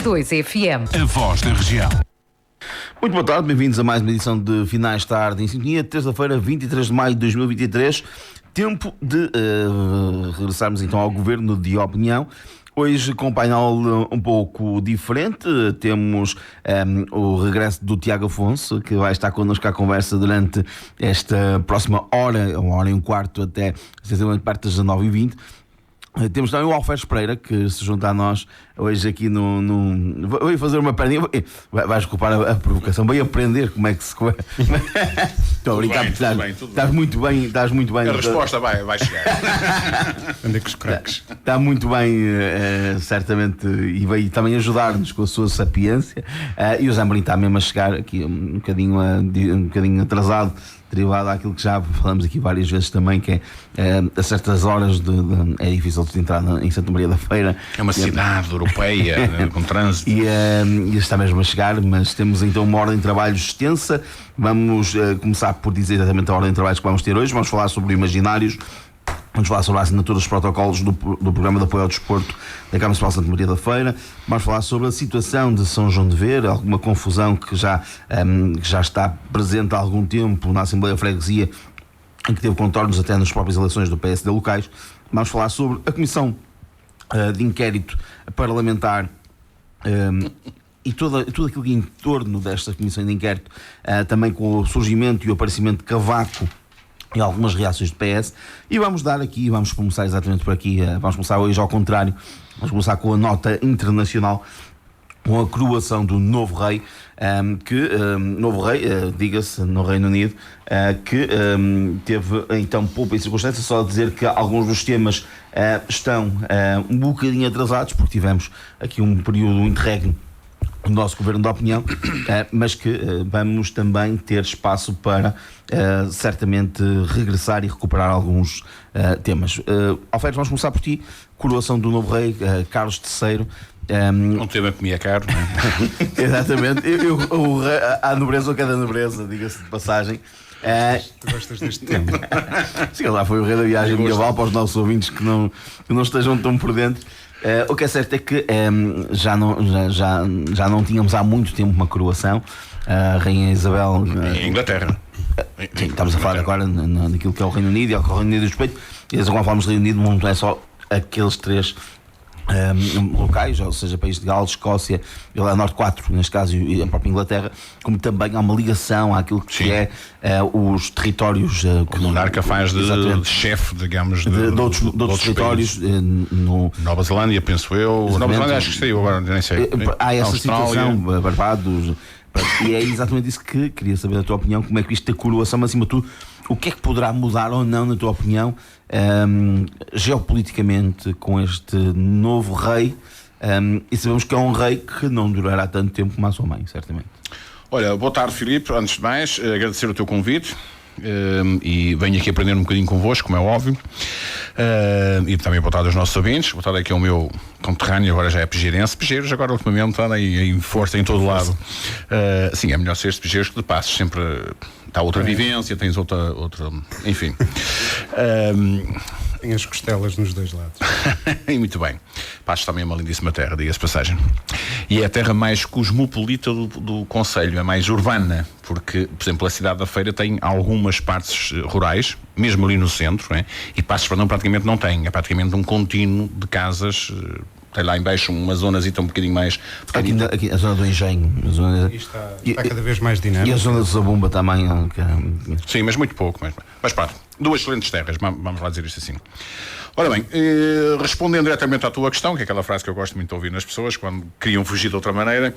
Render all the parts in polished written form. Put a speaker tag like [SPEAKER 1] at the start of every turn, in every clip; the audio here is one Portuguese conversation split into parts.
[SPEAKER 1] 102 FM.
[SPEAKER 2] A voz da região.
[SPEAKER 3] Muito boa tarde, bem-vindos a mais uma edição de Finais de Tarde em Sintonia, terça-feira, 23 de maio de 2023. Tempo de regressarmos então ao Governo de Opinião. Hoje com um painel um pouco diferente, temos o regresso do Tiago Afonso, que vai estar connosco à conversa durante esta próxima hora, uma hora e um quarto, até perto das 9h20. Temos também o Alferes Pereira, que se junta a nós hoje aqui Vou fazer uma perninha. Vais desculpar a provocação. Vai aprender como é que se... Estou a brincar, estás muito bem.
[SPEAKER 4] A resposta vai chegar.
[SPEAKER 2] Onde é que os craques?
[SPEAKER 3] Está muito bem, certamente, e veio também ajudar-nos com a sua sapiência. E o Zambrino está mesmo a chegar aqui um bocadinho atrasado, derivado àquilo que já falamos aqui várias vezes também, que é a certas horas é difícil de entrar em Santa Maria da Feira.
[SPEAKER 4] É uma cidade europeia, com trânsito.
[SPEAKER 3] E está mesmo a chegar, mas temos então uma ordem de trabalhos extensa. Vamos começar por dizer exatamente a ordem de trabalhos que vamos ter hoje. Vamos falar sobre Imaginários. Vamos falar sobre a assinatura dos protocolos do Programa de Apoio ao Desporto da Câmara Municipal de Santa Maria da Feira. Vamos falar sobre a situação de São João de Ver, alguma confusão que já está presente há algum tempo na Assembleia de Freguesia, em que teve contornos até nas próprias eleições do PSD locais. Vamos falar sobre a Comissão de Inquérito Parlamentar e tudo aquilo que em torno desta Comissão de Inquérito, também com o surgimento e o aparecimento de Cavaco e algumas reações do PS, e vamos começar exatamente por aqui, vamos começar hoje ao contrário, vamos começar com a nota internacional, com a coroação do novo rei, diga-se, no Reino Unido, que teve então poupa e circunstância, só a dizer que alguns dos temas estão um bocadinho atrasados, porque tivemos aqui um período interregno do nosso Governo de Opinião, mas que vamos também ter espaço para certamente regressar e recuperar alguns temas. Alferes, vamos começar por ti. Coroação do novo rei, Carlos III.
[SPEAKER 4] Um tema que me é caro, não é?
[SPEAKER 3] Exatamente. A nobreza ou cada nobreza, diga-se de passagem.
[SPEAKER 2] Tu gostas deste tema?
[SPEAKER 3] Sim, lá foi o rei da viagem medieval, para os nossos ouvintes que não estejam tão por dentro. O que é certo é que já não tínhamos há muito tempo uma coroação. A Rainha Isabel
[SPEAKER 4] Em Inglaterra.
[SPEAKER 3] Sim, estamos a falar agora naquilo que é o Reino Unido e ao que o Reino Unido diz respeito. E quando falamos de Reino Unido, não é só aqueles três locais, ou seja, País de Gales, Escócia, Irlanda Norte 4, neste caso, e a própria Inglaterra, como também há uma ligação àquilo que é os territórios.
[SPEAKER 4] O monarca faz de chefe, digamos,
[SPEAKER 3] de outros territórios.
[SPEAKER 4] Nova Zelândia, penso eu. Nova Zelândia acho que saiu agora, nem sei.
[SPEAKER 3] Há essa situação, Barbados. E é exatamente isso que queria saber, a tua opinião, como é que isto da coroação, mas acima de tudo, o que é que poderá mudar ou não, na tua opinião, geopoliticamente, com este novo rei, e sabemos que é um rei que não durará tanto tempo como a sua mãe, certamente.
[SPEAKER 4] Olha, boa tarde, Filipe. Antes de mais, agradecer o teu convite. E venho aqui aprender um bocadinho convosco, como é óbvio, e também boa tarde aos nossos ouvintes. Boa tarde aqui ao meu conterrâneo, agora já é pegirense. Pegeiros agora ultimamente está em força em todo lado. Sim, é melhor ser este Pegeiros que de Passos, sempre dá outra vivência, tens outra enfim.
[SPEAKER 2] Tem as costelas nos dois lados.
[SPEAKER 4] E muito bem. Passos também é uma lindíssima terra, diga-se passagem. E é a terra mais cosmopolita do concelho, é mais urbana, porque, por exemplo, a cidade da Feira tem algumas partes rurais, mesmo ali no centro, né? E Passos Fernão praticamente não tem, é praticamente um contínuo de casas. Tem lá em baixo uma zonazita um bocadinho mais...
[SPEAKER 3] Aqui a zona do Engenho.
[SPEAKER 2] Está cada vez mais dinâmica.
[SPEAKER 3] E a zona de Zabumba também.
[SPEAKER 4] Sim, mas muito pouco. Mas pronto, duas excelentes terras, vamos lá dizer isto assim. Ora bem, respondendo diretamente à tua questão, que é aquela frase que eu gosto muito de ouvir nas pessoas quando queriam fugir de outra maneira,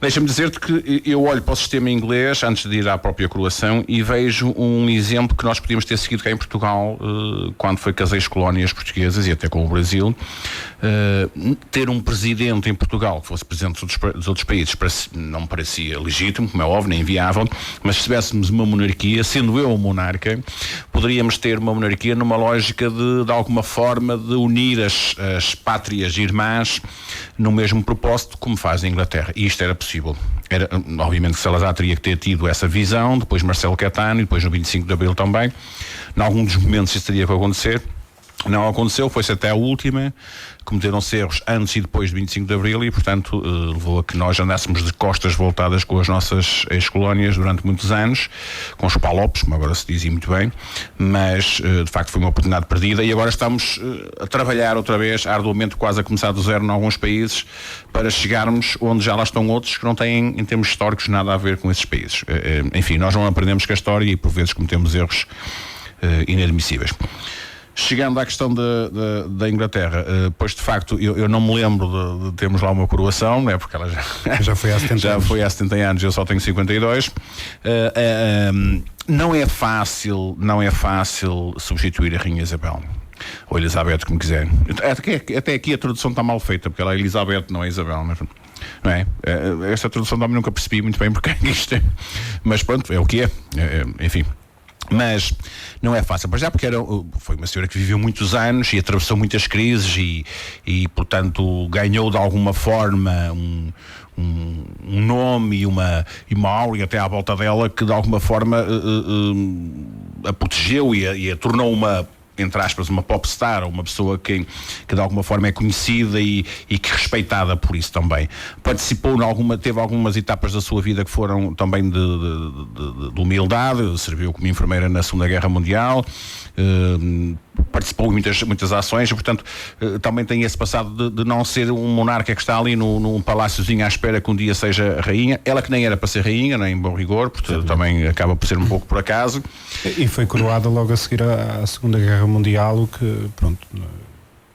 [SPEAKER 4] deixa-me dizer-te que eu olho para o sistema inglês antes de ir à própria coroação e vejo um exemplo que nós podíamos ter seguido cá em Portugal quando foi com as colónias portuguesas e até com o Brasil. Ter um presidente em Portugal que fosse presidente dos outros países não me parecia legítimo, como é óbvio, nem viável, mas se tivéssemos uma monarquia, sendo eu o monarca, poderíamos ter uma monarquia numa lógica de alguma forma de unir as pátrias irmãs no mesmo propósito, como faz a Inglaterra. E isto era possível. Obviamente que Salazar teria que ter tido essa visão, depois Marcelo Caetano, e depois no 25 de Abril também. Em algum dos momentos isso teria que acontecer. Não aconteceu, foi-se até a última, cometeram-se erros antes e depois de 25 de Abril e, portanto, levou a que nós andássemos de costas voltadas com as nossas ex-colónias durante muitos anos, com os palopes, como agora se dizia muito bem, mas, de facto, foi uma oportunidade perdida e agora estamos a trabalhar outra vez, arduamente, quase a começar do zero em alguns países, para chegarmos onde já lá estão outros que não têm, em termos históricos, nada a ver com esses países. Enfim, nós não aprendemos com a história e, por vezes, cometemos erros inadmissíveis. Chegando à questão da Inglaterra, pois de facto eu não me lembro de termos lá uma coroação, não é? Porque ela
[SPEAKER 2] já foi há 70 anos.
[SPEAKER 4] Foi há 70 anos, eu só tenho 52. Não é fácil substituir a Rainha Isabel. Ou Elizabeth, como quiserem. Até aqui a tradução está mal feita, porque ela é Elizabeth, não é Isabel, não é? Esta tradução também nunca percebi muito bem porque é isto é. Mas pronto, é o que é. Enfim. Mas não é fácil, mas já porque foi uma senhora que viveu muitos anos e atravessou muitas crises e portanto, ganhou de alguma forma um nome e uma aura até à volta dela que de alguma forma a protegeu e a tornou entre aspas, uma popstar, uma pessoa que de alguma forma é conhecida e que respeitada por isso também. Participou teve algumas etapas da sua vida que foram também de humildade, serviu como enfermeira na Segunda Guerra Mundial, participou em muitas ações e, portanto, também tem esse passado de não ser um monarca que está ali num paláciozinho à espera que um dia seja rainha. Ela que nem era para ser rainha, nem em bom rigor, portanto também acaba por ser um pouco por acaso.
[SPEAKER 2] E foi coroada logo a seguir à Segunda Guerra Mundial, o que, pronto,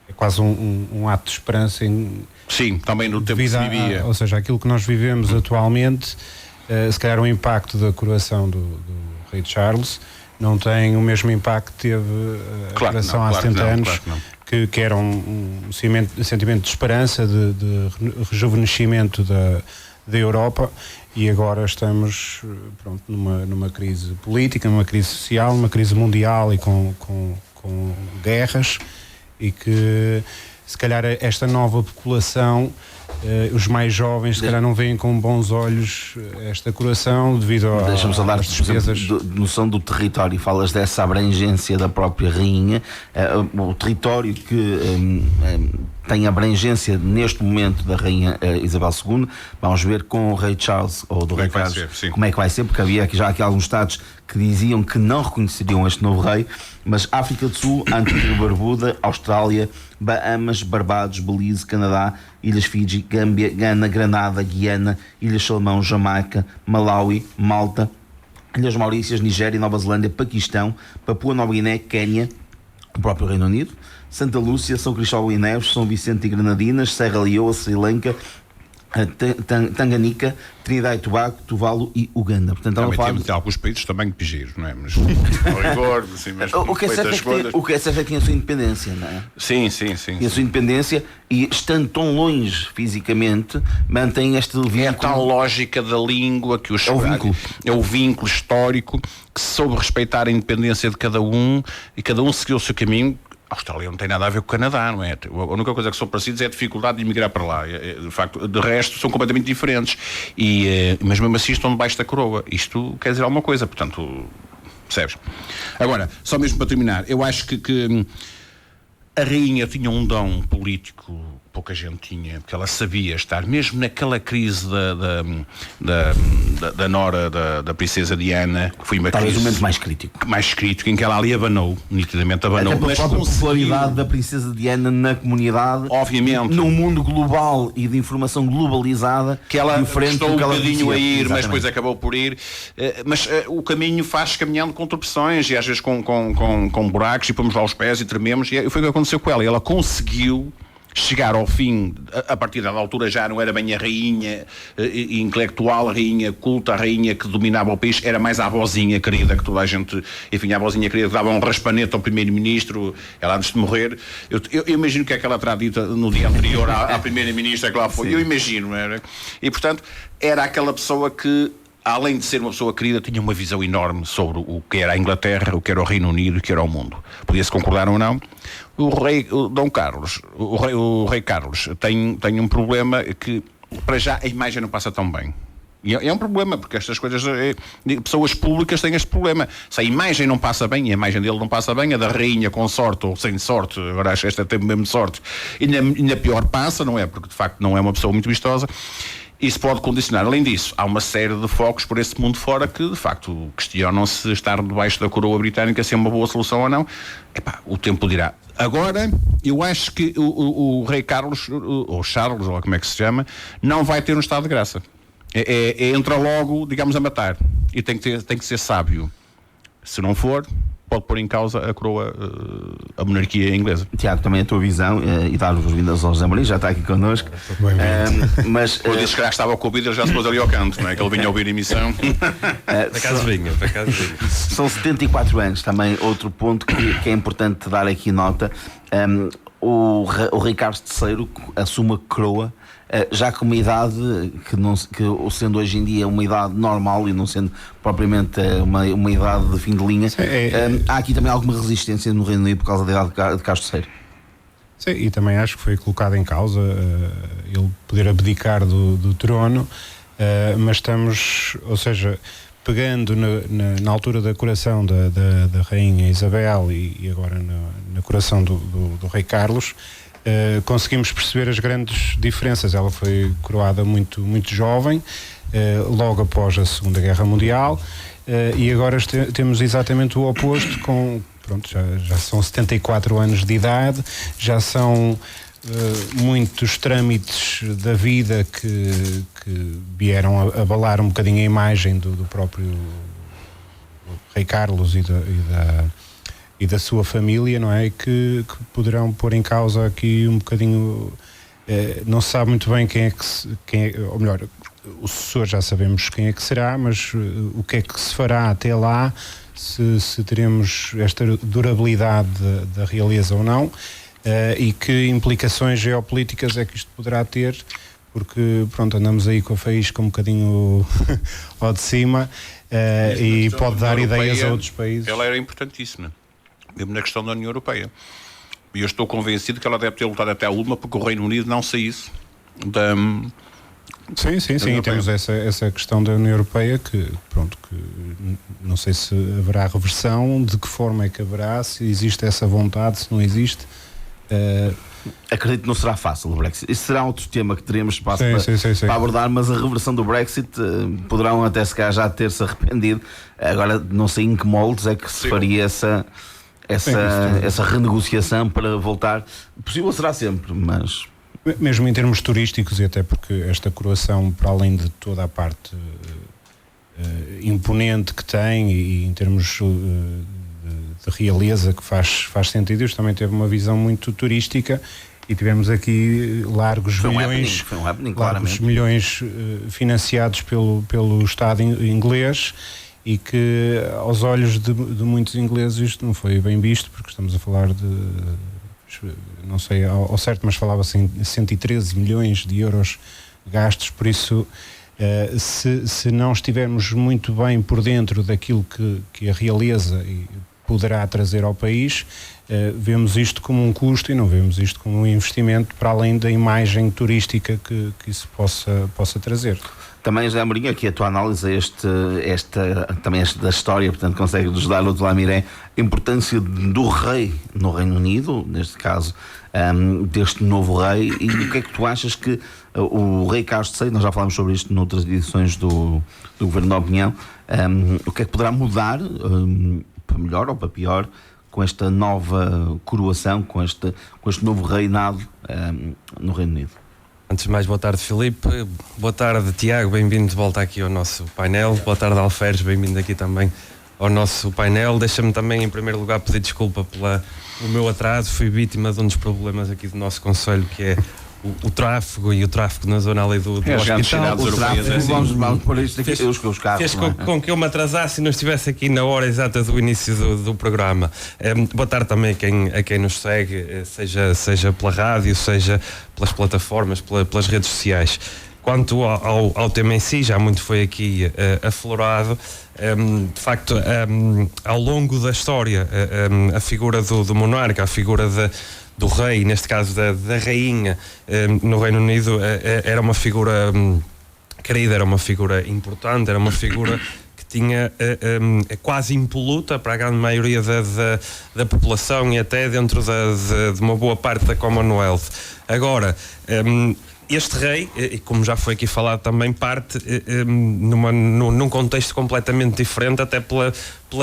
[SPEAKER 2] é quase um ato de esperança.
[SPEAKER 4] Sim, também no tempo que se vivia.
[SPEAKER 2] Ou seja, aquilo que nós vivemos atualmente, se calhar o impacto da coroação do rei Charles não tem o mesmo impacto que teve a coroação há 70 anos, que era um sentimento de esperança, de rejuvenescimento da Europa, e agora estamos numa crise política, numa crise social, numa crise mundial e com guerras, e que se calhar esta nova população, os mais jovens, se calhar não veem com bons olhos esta coroação devido a.
[SPEAKER 3] Deixa-me só dar noção do território. Falas dessa abrangência da própria rainha, o território que tem abrangência neste momento da rainha Isabel II. Vamos ver com o rei Charles ou do rei Carlos como é que vai ser, porque havia já aqui alguns estados que diziam que não reconheceriam este novo rei, mas África do Sul, Antigua e Barbuda, Austrália, Bahamas, Barbados, Belize, Canadá, Ilhas Fiji, Gâmbia, Gana, Granada, Guiana, Ilhas Salomão, Jamaica, Malawi, Malta, Ilhas Maurícias, Nigéria, Nova Zelândia, Paquistão, Papua Nova Guiné, Quénia, o próprio Reino Unido, Santa Lúcia, São Cristóvão e Neves, São Vicente e Granadinas, Serra Leoa, Sri Lanka, Tanganica, Trinidade e Tobago, Tuvalu e Uganda. Portanto,
[SPEAKER 4] também temos alguns países também de pigeiros, não é? Mas rigor, assim, mas
[SPEAKER 3] o que é certo é que tem a sua independência, não é?
[SPEAKER 4] Sim.
[SPEAKER 3] Tem a sua independência e, estando tão longe fisicamente, mantém este vínculo.
[SPEAKER 4] É a tal lógica da língua que é o vínculo histórico que soube respeitar a independência de cada um e cada um seguiu o seu caminho. A Austrália não tem nada a ver com o Canadá, não é? A única coisa que são parecidos é a dificuldade de emigrar para lá. De facto, de resto, são completamente diferentes. Mas mesmo assim estão debaixo da coroa. Isto quer dizer alguma coisa, portanto, percebes? Agora, só mesmo para terminar, eu acho que a rainha tinha um dom político que pouca gente tinha, porque ela sabia estar, mesmo naquela crise da nora da princesa Diana, que foi uma
[SPEAKER 3] talvez
[SPEAKER 4] crise...
[SPEAKER 3] o momento mais crítico,
[SPEAKER 4] em que ela ali abanou, nitidamente abanou.
[SPEAKER 3] Até pela popularidade da princesa Diana na comunidade,
[SPEAKER 4] obviamente,
[SPEAKER 3] num mundo global e de informação globalizada,
[SPEAKER 4] que ela
[SPEAKER 3] diferente
[SPEAKER 4] estou um bocadinho a ir,
[SPEAKER 3] exatamente.
[SPEAKER 4] mas depois acabou por ir. Mas o caminho faz caminhando com tropeções e às vezes com buracos, e pomos lá os pés e trememos, e foi o que aconteceu com ela. Ela conseguiu chegar ao fim. A partir da altura já não era bem a rainha intelectual, a rainha culta, a rainha que dominava o país, era mais a avózinha querida que toda a gente, enfim, a avózinha querida que dava um raspanete ao primeiro-ministro, ela antes de morrer. Eu imagino que é que ela terá dito no dia anterior à primeira-ministra que lá foi. Sim. Eu imagino, era. E portanto era aquela pessoa que, além de ser uma pessoa querida, tinha uma visão enorme sobre o que era a Inglaterra, o que era o Reino Unido, o que era o mundo. Podia-se concordar ou não. O rei Carlos tem um problema que, para já, a imagem não passa tão bem. E é um problema, porque estas coisas, pessoas públicas têm este problema. Se a imagem não passa bem, e a imagem dele não passa bem, a da rainha com sorte ou sem sorte, agora acho que esta tem mesmo sorte, ainda pior passa, não é? Porque de facto não é uma pessoa muito vistosa. Isso pode condicionar. Além disso, há uma série de focos por esse mundo fora que, de facto, questionam se estar debaixo da coroa britânica se é uma boa solução ou não. O tempo dirá. Agora, eu acho que o rei Carlos, ou Charles, ou como é que se chama, não vai ter um estado de graça. Entra logo, digamos, a matar. E tem que ser sábio. Se não for, pode pôr em causa a coroa, a monarquia inglesa.
[SPEAKER 3] Tiago, também a tua visão, e dar as boas-vindas ao José Maria, já está aqui connosco.
[SPEAKER 4] Mas eu disse que já estava com o vídeo, já se pôs ali ao canto, não é? Que ele vinha ouvir a emissão.
[SPEAKER 1] Por acaso vinha.
[SPEAKER 3] São 74 anos, também outro ponto que é importante dar aqui nota. O rei Carlos III assume a coroa já com uma idade que sendo hoje em dia uma idade normal e não sendo propriamente uma idade de fim de linha. Há aqui também alguma resistência no Reino Unido por causa da idade de Carlos III.
[SPEAKER 2] Sim, e também acho que foi colocado em causa ele poder abdicar do trono, mas estamos, ou seja, pegando na altura da coroação da Rainha Isabel e agora na coroação do Rei Carlos, conseguimos perceber as grandes diferenças. Ela foi coroada muito, muito jovem, logo após a Segunda Guerra Mundial, e agora temos exatamente o oposto, já são 74 anos de idade, já são muitos trâmites da vida que vieram abalar um bocadinho a imagem do próprio Rei Carlos e da sua família, não é? Que poderão pôr em causa aqui um bocadinho. Não se sabe muito bem quem é, ou melhor, o sucessor já sabemos quem é que será, mas o que é que se fará até lá, se teremos esta durabilidade da realeza ou não, e que implicações geopolíticas é que isto poderá ter, porque andamos aí com a faísca um bocadinho ao de cima, e pode dar ideias a outros países.
[SPEAKER 4] Ela era importantíssima, mesmo na questão da União Europeia. E eu estou convencido que ela deve ter lutado até a última porque o Reino Unido não saísse da...
[SPEAKER 2] Sim, temos essa questão da União Europeia que não sei se haverá reversão, de que forma é que haverá, se existe essa vontade, se não existe.
[SPEAKER 3] Acredito que não será fácil o Brexit. Isso será outro tema que teremos espaço para abordar, mas a reversão do Brexit poderão até se calhar já ter-se arrependido. Agora não sei em que moldes é que se faria essa renegociação para voltar. Possível será sempre, mas...
[SPEAKER 2] Mesmo em termos turísticos, e até porque esta coroação, para além de toda a parte imponente que tem, e em termos de realeza que faz sentido, isto também teve uma visão muito turística, e tivemos aqui largos milhões financiados pelo Estado inglês, e que aos olhos de muitos ingleses isto não foi bem visto, porque estamos a falar não sei ao certo, mas falava-se em 113 milhões de euros gastos. Por isso, se não estivermos muito bem por dentro daquilo que a realeza poderá trazer ao país, vemos isto como um custo e não vemos isto como um investimento, para além da imagem turística que isso possa trazer.
[SPEAKER 3] Também, José Amorim, aqui a tua análise também da história, portanto, consegue-nos dar o Delamiré, a importância do rei no Reino Unido, neste caso, deste novo rei, e o que é que tu achas que o rei Carlos VI, nós já falámos sobre isto noutras edições do Governo da Opinião, o que é que poderá mudar, para melhor ou para pior, com esta nova coroação, com este novo reinado no Reino Unido?
[SPEAKER 1] Antes de mais, boa tarde, Filipe. Boa tarde, Tiago. Bem-vindo de volta aqui ao nosso painel. Boa tarde, Alferes. Bem-vindo aqui também ao nosso painel. Deixa-me também, em primeiro lugar, pedir desculpa pelo meu atraso. Fui vítima de um dos problemas aqui do nosso concelho, que é o tráfego na zona ali do hospital.
[SPEAKER 3] Vamos por isto aqui, os carros.
[SPEAKER 1] Fez com que eu me atrasasse e não estivesse aqui na hora exata do início do programa. Boa tarde também a quem nos segue, seja pela rádio, seja pelas plataformas, pelas redes sociais. Quanto ao tema em si, já muito foi aqui aflorado. De facto, ao longo da história, a figura do monarca, a figura do rei, neste caso da rainha, no Reino Unido, era uma figura querida, era uma figura importante, era uma figura que tinha quase impoluta para a grande maioria da população e até dentro de uma boa parte da Commonwealth. Agora, este rei, e como já foi aqui falado também, parte num contexto completamente diferente, até pela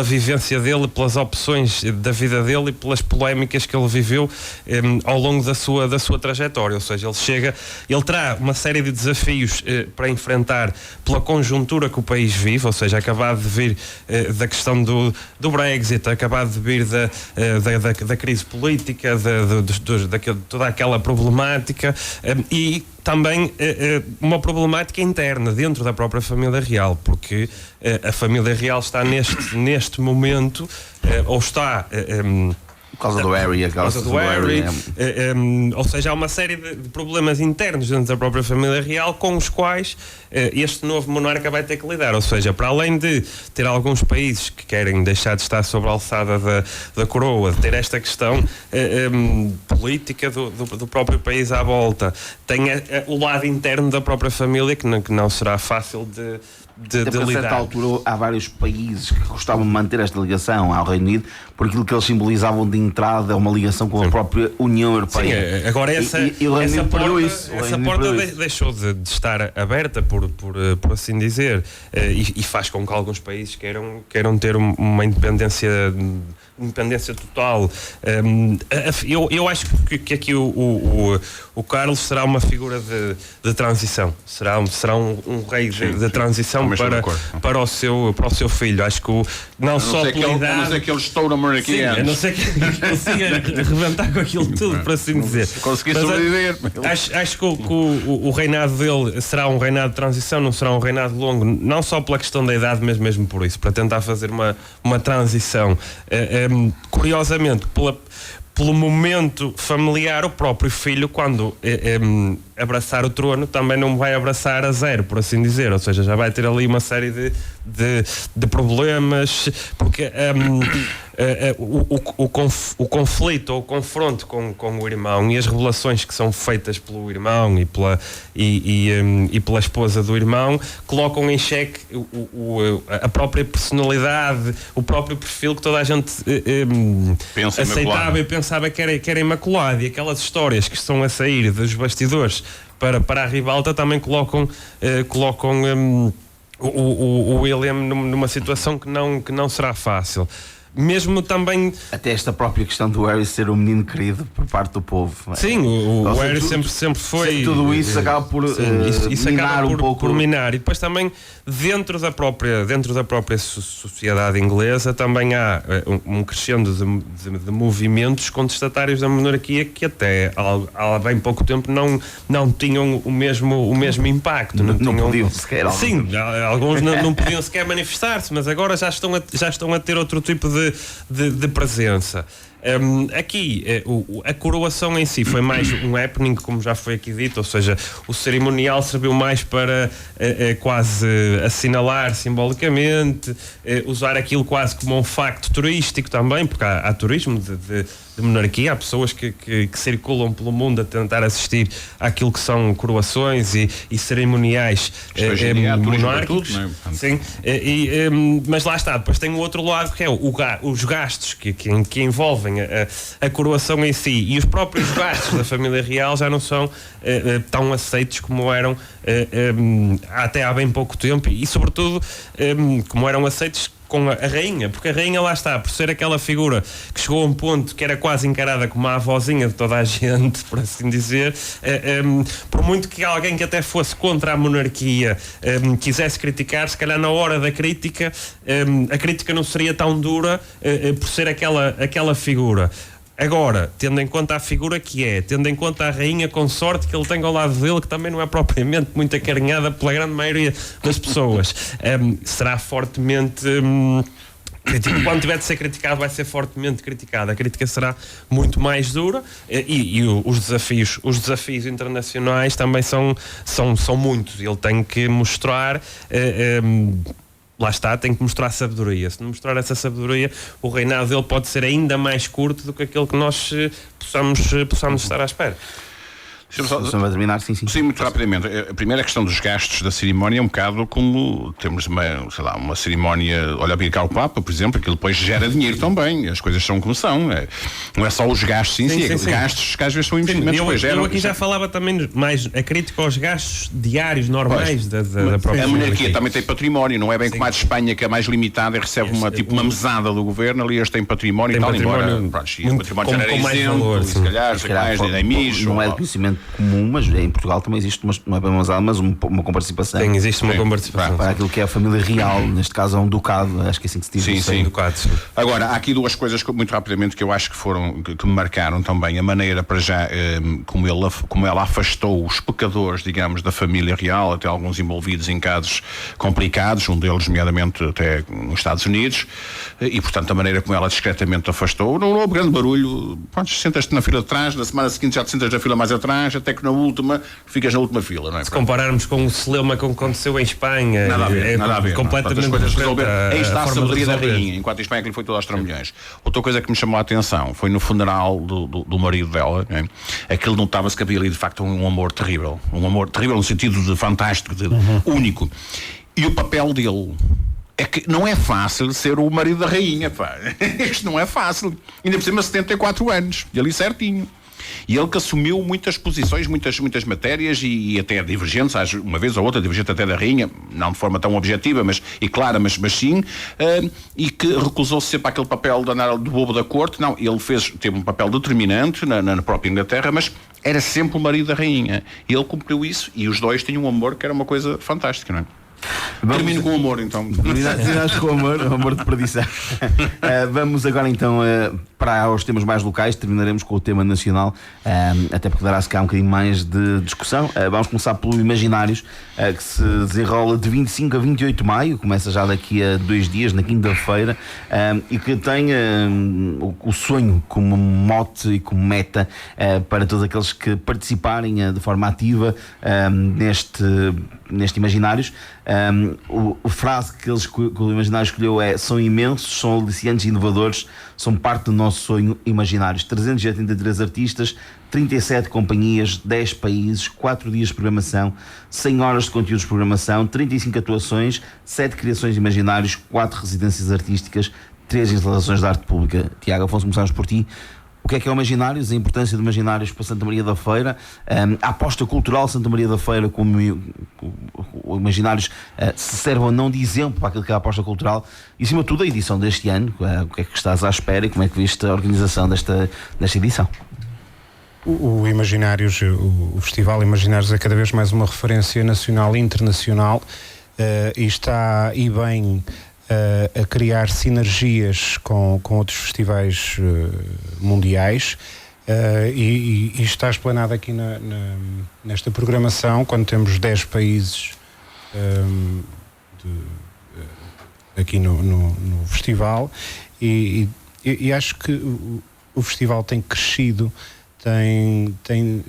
[SPEAKER 1] vivência dele, pelas opções da vida dele e pelas polémicas que ele viveu ao longo da sua trajetória. Ou seja, ele terá uma série de desafios para enfrentar pela conjuntura que o país vive, ou seja, acabado de vir da questão do Brexit, acabado de vir da crise política, de toda aquela problemática, e também uma problemática interna dentro da própria família real, porque a família real está neste momento, ou está...
[SPEAKER 3] Por causa do Harry,
[SPEAKER 1] ou seja, há uma série de problemas internos dentro da própria família real com os quais este novo monarca vai ter que lidar. Ou seja, para além de ter alguns países que querem deixar de estar sobre a alçada da coroa, de ter esta questão política do próprio país à volta, tem o lado interno da própria família que não será fácil de
[SPEAKER 3] a certa altura há vários países que gostavam de manter esta ligação ao Reino Unido por aquilo que eles simbolizavam de entrada a uma ligação com a própria União Europeia.
[SPEAKER 1] Sim, agora essa porta deixou de estar aberta, por assim dizer, e faz com que alguns países queiram ter uma independência total. Eu acho que aqui o Carlos será uma figura de transição, será um rei de transição para o seu filho. Acho que não só por idade,
[SPEAKER 4] a não ser que ele estoura a monarquia,
[SPEAKER 1] a não ser que ele consiga rebentar com aquilo tudo, por assim dizer.
[SPEAKER 4] Conseguir sobreviver.
[SPEAKER 1] Acho que o reinado dele será um reinado de transição, não será um reinado longo, não só pela questão da idade, mas mesmo por isso, para tentar fazer uma transição. Curiosamente, pelo momento familiar, o próprio filho, quando abraçar o trono, também não vai abraçar a zero, por assim dizer. Ou seja, já vai ter ali uma série de problemas, porque o conflito ou o confronto com o irmão e as revelações que são feitas pelo irmão e pela esposa do irmão colocam em xeque a própria personalidade, o próprio perfil que toda a gente aceitava e pensava que era imaculado, e aquelas histórias que estão a sair dos bastidores para a ribalta também colocam o William numa situação que não será fácil. Mesmo também...
[SPEAKER 3] Até esta própria questão do Harry ser um menino querido por parte do povo.
[SPEAKER 1] Sim, o Harry sempre foi...
[SPEAKER 3] Tudo isso acaba por minar um pouco...
[SPEAKER 1] Por minar. E depois também, dentro da própria sociedade inglesa, também há um crescendo de movimentos contestatários da monarquia que até há bem pouco tempo não tinham o mesmo impacto.
[SPEAKER 3] Não podiam sequer.
[SPEAKER 1] Sim, alguns não podiam sequer manifestar-se, mas agora já estão a ter outro tipo de presença. Aqui a coroação em si foi mais um happening, como já foi aqui dito, ou seja, o cerimonial serviu mais para quase assinalar simbolicamente, usar aquilo quase como um facto turístico também, porque há turismo de monarquia, há pessoas que circulam pelo mundo a tentar assistir àquilo que são coroações e cerimoniais monárquicos. Sim, mas lá está, depois tem o outro lado que é os gastos que envolvem a coroação em si, e os próprios gastos da família real já não são tão aceitos como eram até há bem pouco tempo, e sobretudo como eram aceitos com a rainha, porque a rainha, lá está, por ser aquela figura que chegou a um ponto que era quase encarada como a avózinha de toda a gente, por assim dizer, por muito que alguém que até fosse contra a monarquia quisesse criticar, se calhar na hora da crítica, a crítica não seria tão dura por ser aquela figura. Agora, tendo em conta a figura que é, tendo em conta a rainha consorte que ele tem ao lado dele, que também não é propriamente muito acarinhada pela grande maioria das pessoas, será fortemente... quando tiver de ser criticado, vai ser fortemente criticado. A crítica será muito mais dura, e os desafios internacionais também são muitos. Ele tem que mostrar... lá está, tem que mostrar sabedoria. Se não mostrar essa sabedoria, o reinado dele pode ser ainda mais curto do que aquele que nós possamos estar à espera.
[SPEAKER 3] Só vai terminar, sim.
[SPEAKER 4] Sim, muito rapidamente. A primeira questão dos gastos da cerimónia é um bocado como temos uma cerimónia, olha, abdicar o Papa, por exemplo, aquilo depois gera dinheiro também. As coisas são como são. Não é só os gastos gastos que às vezes são investimentos.
[SPEAKER 1] Eu aqui já falava também mais a crítica aos gastos diários normais da própria.
[SPEAKER 4] A monarquia também tem património, não é bem como a de Espanha, que é mais limitada e recebe uma mesada do governo. Ali eles têm património e tal, embora o património já era isento, se calhar,
[SPEAKER 3] não é de conhecimento comum, mas em Portugal também existe não é bem uma mesada, mas uma comparticipação.
[SPEAKER 1] Existe uma comparticipação.
[SPEAKER 3] Para aquilo que é a família real, neste caso é um ducado, acho que é assim que se diz.
[SPEAKER 4] Sim. Ducado. Agora, há aqui duas coisas muito rapidamente que eu acho que me marcaram também. A maneira, para já, como ela afastou os pecadores, digamos, da família real, até alguns envolvidos em casos complicados, um deles, nomeadamente, até nos Estados Unidos, e, portanto, a maneira como ela discretamente afastou. Não houve grande barulho. Pronto, sentas-te na fila de trás, na semana seguinte já te sentas na fila mais atrás, até que na última, ficas na última fila, não é?
[SPEAKER 1] Se compararmos com o celeuma que aconteceu em Espanha,
[SPEAKER 4] nada a ver.
[SPEAKER 1] Completamente
[SPEAKER 4] diferente. Aí está a sabedoria da rainha, enquanto em Espanha que lhe foi toda aos trambolhões. Outra coisa que me chamou a atenção foi no funeral do marido dela, né? Aquilo notava-se que havia ali de facto um amor terrível no sentido de fantástico, de único. E o papel dele é que não é fácil ser o marido da rainha, pá. Isto não é fácil. Ainda por cima 74 anos, e ali certinho. E ele que assumiu muitas posições, muitas matérias e até divergentes, uma vez ou outra, divergente até da rainha, não de forma tão objetiva e clara, mas sim, e que recusou-se sempre aquele papel do bobo da corte. Não, ele teve um papel determinante na própria Inglaterra, mas era sempre o marido da rainha. E ele cumpriu isso, e os dois tinham um amor que era uma coisa fantástica, não é? Termino com o amor, então.
[SPEAKER 3] Terminaste com o amor de perdição. Vamos agora então para os temas mais locais. Terminaremos com o tema nacional, até porque dará-se cá um bocadinho mais de discussão. Vamos começar pelo Imaginários, que se desenrola de 25 a 28 de maio, começa já daqui a 2 dias, na quinta-feira, e que tem o sonho como mote e como meta para todos aqueles que participarem de forma ativa neste Imaginários. A frase que o Imaginário escolheu é: são imensos, são aliciantes e inovadores, são parte do nosso sonho. Imaginários, 383 artistas, 37 companhias, 10 países, 4 dias de programação, 100 horas de conteúdos de programação, 35 atuações, 7 criações de Imaginários, 4 residências artísticas, 3 instalações de arte pública. Tiago Afonso, começamos por ti. O que é o Imaginários? A importância do Imaginários para Santa Maria da Feira, a aposta cultural de Santa Maria da Feira, como o Imaginários se serve ou não de exemplo para aquilo que é a aposta cultural, e acima de tudo a edição deste ano. O que é que estás à espera e como é que viste a organização desta edição?
[SPEAKER 2] O Imaginários, o Festival Imaginários é cada vez mais uma referência nacional e internacional, e está bem a criar sinergias com outros festivais mundiais, e está explanado aqui nesta programação, quando temos 10 países aqui no festival, e acho que o festival tem crescido, tem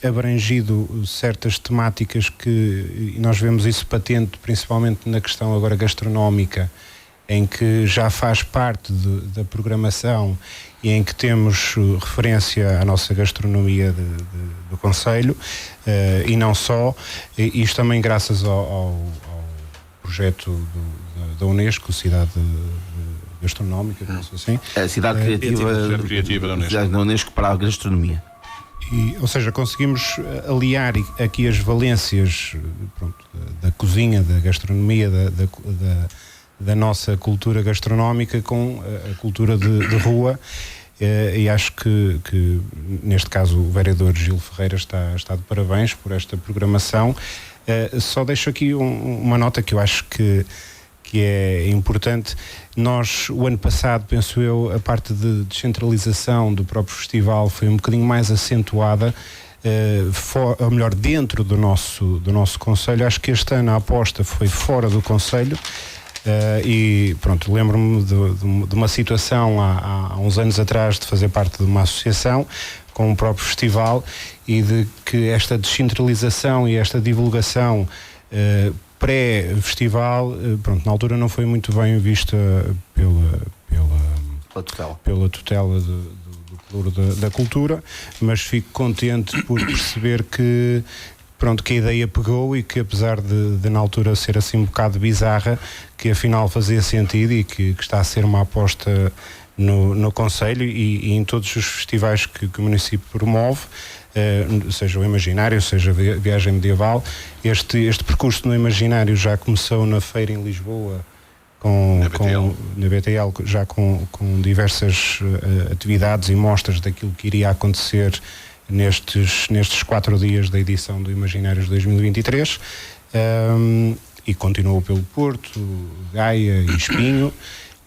[SPEAKER 2] abrangido certas temáticas e nós vemos isso patente, principalmente na questão agora gastronómica, em que já faz parte da programação e em que temos referência à nossa gastronomia do concelho, e não só, isto também graças ao projeto da Unesco, Cidade Gastronómica, não sei assim.
[SPEAKER 3] A Cidade Criativa da Unesco para a gastronomia.
[SPEAKER 2] Ou seja, conseguimos aliar aqui as valências, da cozinha, da gastronomia, da nossa cultura gastronómica com a cultura de rua, e acho que neste caso o vereador Gil Ferreira está de parabéns por esta programação. Só deixo aqui uma nota que eu acho que é importante. Nós, o ano passado, penso eu, a parte de descentralização do próprio festival foi um bocadinho mais acentuada, ou melhor, dentro do nosso concelho. Acho que este ano a aposta foi fora do concelho, e pronto, lembro-me de uma situação há uns anos atrás, de fazer parte de uma associação com o próprio festival, e de que esta descentralização e esta divulgação pré-festival, na altura não foi muito bem vista pela tutela do da cultura, mas fico contente por perceber que a ideia pegou e que, apesar de na altura ser assim um bocado bizarra, que afinal fazia sentido e que está a ser uma aposta no Concelho e em todos os festivais que o município promove, seja o Imaginário, seja a Viagem Medieval. Este percurso no Imaginário já começou na feira em Lisboa, na BTL, já com diversas atividades e mostras daquilo que iria acontecer nestes 4 dias da edição do Imaginários 2023, e continuou pelo Porto, Gaia e Espinho,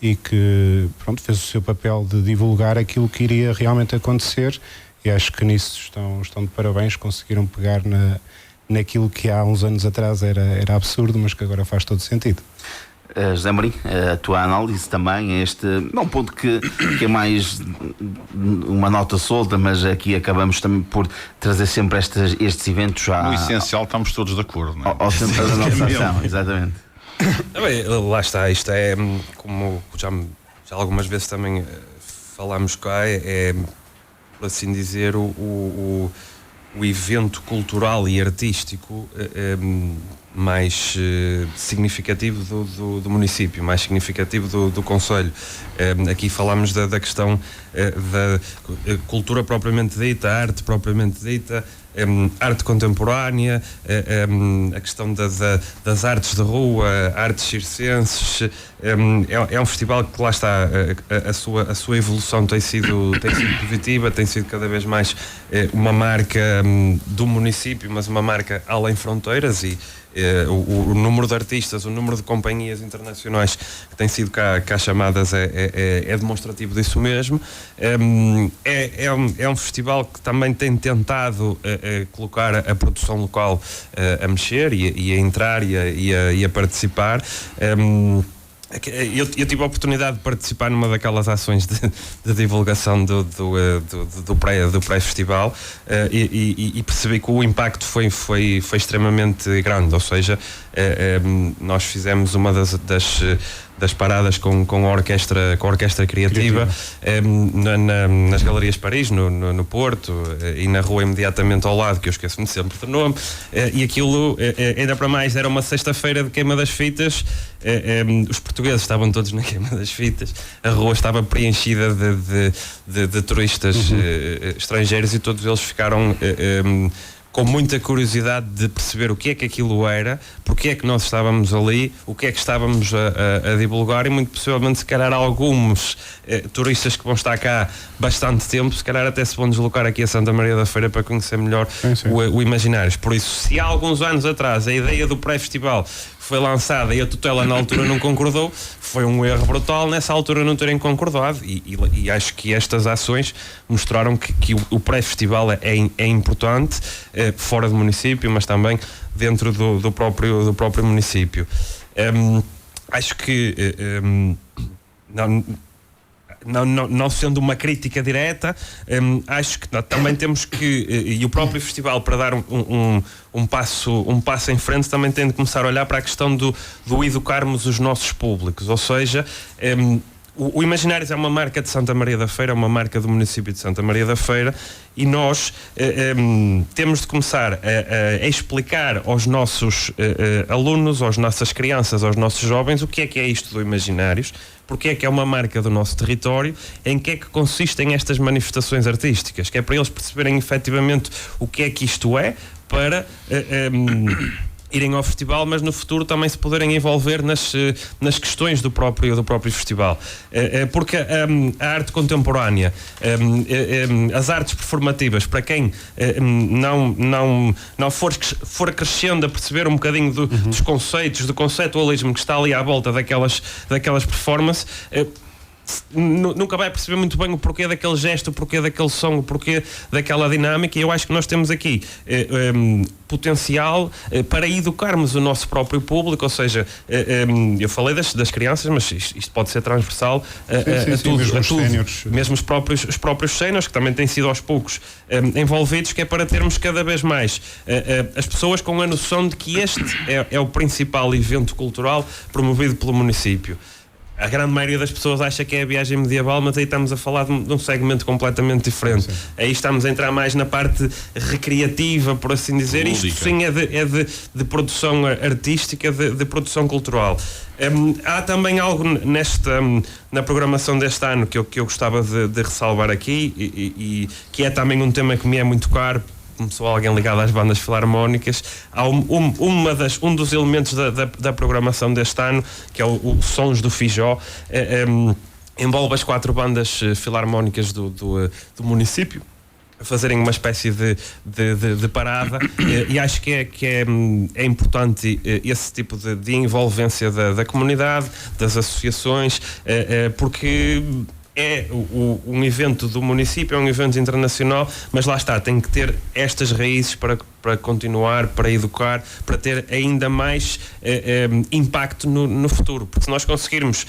[SPEAKER 2] e que fez o seu papel de divulgar aquilo que iria realmente acontecer, e acho que nisso estão de parabéns. Conseguiram pegar naquilo que há uns anos atrás era absurdo, mas que agora faz todo sentido.
[SPEAKER 3] José Amorim, a tua análise também, este é um ponto que é mais uma nota solta, mas aqui acabamos também por trazer sempre estes eventos
[SPEAKER 4] no essencial estamos todos de acordo, não é?
[SPEAKER 3] Ao centro da nossa ação, exatamente.
[SPEAKER 1] Lá está, isto é como já algumas vezes também falámos cá, por assim dizer, o evento cultural e artístico mais significativo do município, mais significativo do concelho. Aqui falámos da questão da cultura propriamente dita, arte propriamente dita, arte contemporânea, a questão das artes de rua, artes circenses. É um festival que, lá está, a sua evolução tem sido positiva, tem sido cada vez mais uma marca do município, mas uma marca além fronteiras, e o número de artistas, o número de companhias internacionais que têm sido cá chamadas é demonstrativo disso mesmo. É um festival que também tem tentado colocar a produção local a mexer e a entrar e a participar. Eu tive a oportunidade de participar numa daquelas ações de divulgação do pré-festival, e percebi que o impacto foi extremamente grande. Ou seja, nós fizemos uma das paradas com a orquestra criativa. Nas Galerias Paris, no Porto, e na rua imediatamente ao lado, que eu esqueço-me sempre do nome, e aquilo, ainda para mais, era uma sexta-feira de queima das fitas. Os portugueses estavam todos na queima das fitas, a rua estava preenchida de turistas estrangeiros, e todos eles ficaram com muita curiosidade de perceber o que é que aquilo era, porque é que nós estávamos ali, o que é que estávamos a divulgar, e muito possivelmente, se calhar, alguns turistas que vão estar cá bastante tempo, se calhar até se vão deslocar aqui a Santa Maria da Feira para conhecer melhor o Imaginários. Por isso, se há alguns anos atrás a ideia do pré-festival foi lançada e a tutela na altura não concordou, foi um erro brutal nessa altura não terem concordado, e acho que estas ações mostraram que o pré-festival é importante, fora do município, mas também dentro do próprio município. Acho que não sendo uma crítica direta, acho que também temos que, e o próprio festival, para dar um passo em frente, também tem de começar a olhar para a questão do educarmos os nossos públicos. Ou seja, o Imaginários é uma marca de Santa Maria da Feira, é uma marca do município de Santa Maria da Feira, e nós temos de começar a explicar aos nossos alunos, às nossas crianças, aos nossos jovens, o que é isto do Imaginários, porque é que é uma marca do nosso território, em que é que consistem estas manifestações artísticas, que é para eles perceberem efetivamente o que é que isto é, para irem ao festival, mas no futuro também se poderem envolver nas questões do próprio festival. Porque a arte contemporânea, as artes performativas, para quem não for crescendo a perceber um bocadinho dos conceitos, do conceitualismo que está ali à volta daquelas performances, nunca vai perceber muito bem o porquê daquele gesto, o porquê daquele som, o porquê daquela dinâmica, e eu acho que nós temos aqui potencial para educarmos o nosso próprio público. Ou seja, eu falei das crianças, mas isto pode ser transversal a tudo, mesmo os próprios séniores, que também têm sido aos poucos envolvidos, que é para termos cada vez mais as pessoas com a noção de que este é o principal evento cultural promovido pelo município. a grande maioria das pessoas acha que é a viagem medieval, mas aí estamos a falar de um segmento completamente diferente. Sim. Aí estamos a entrar mais na parte recreativa, por assim dizer. Lúdica. Isto sim é de produção artística, de produção cultural. Há também algo na programação deste ano que eu gostava de ressalvar aqui, e que é também um tema que me é muito caro. Começou alguém ligado às bandas filarmónicas. Há um dos elementos da programação deste ano, que é o Sons do Fijó, envolve as 4 bandas filarmónicas do município a fazerem uma espécie de parada, e acho que é importante esse tipo de envolvência da comunidade, das associações, porque é um evento do município, é um evento internacional, mas lá está, tem que ter estas raízes para continuar, para educar, para ter ainda mais impacto no futuro, porque se nós conseguirmos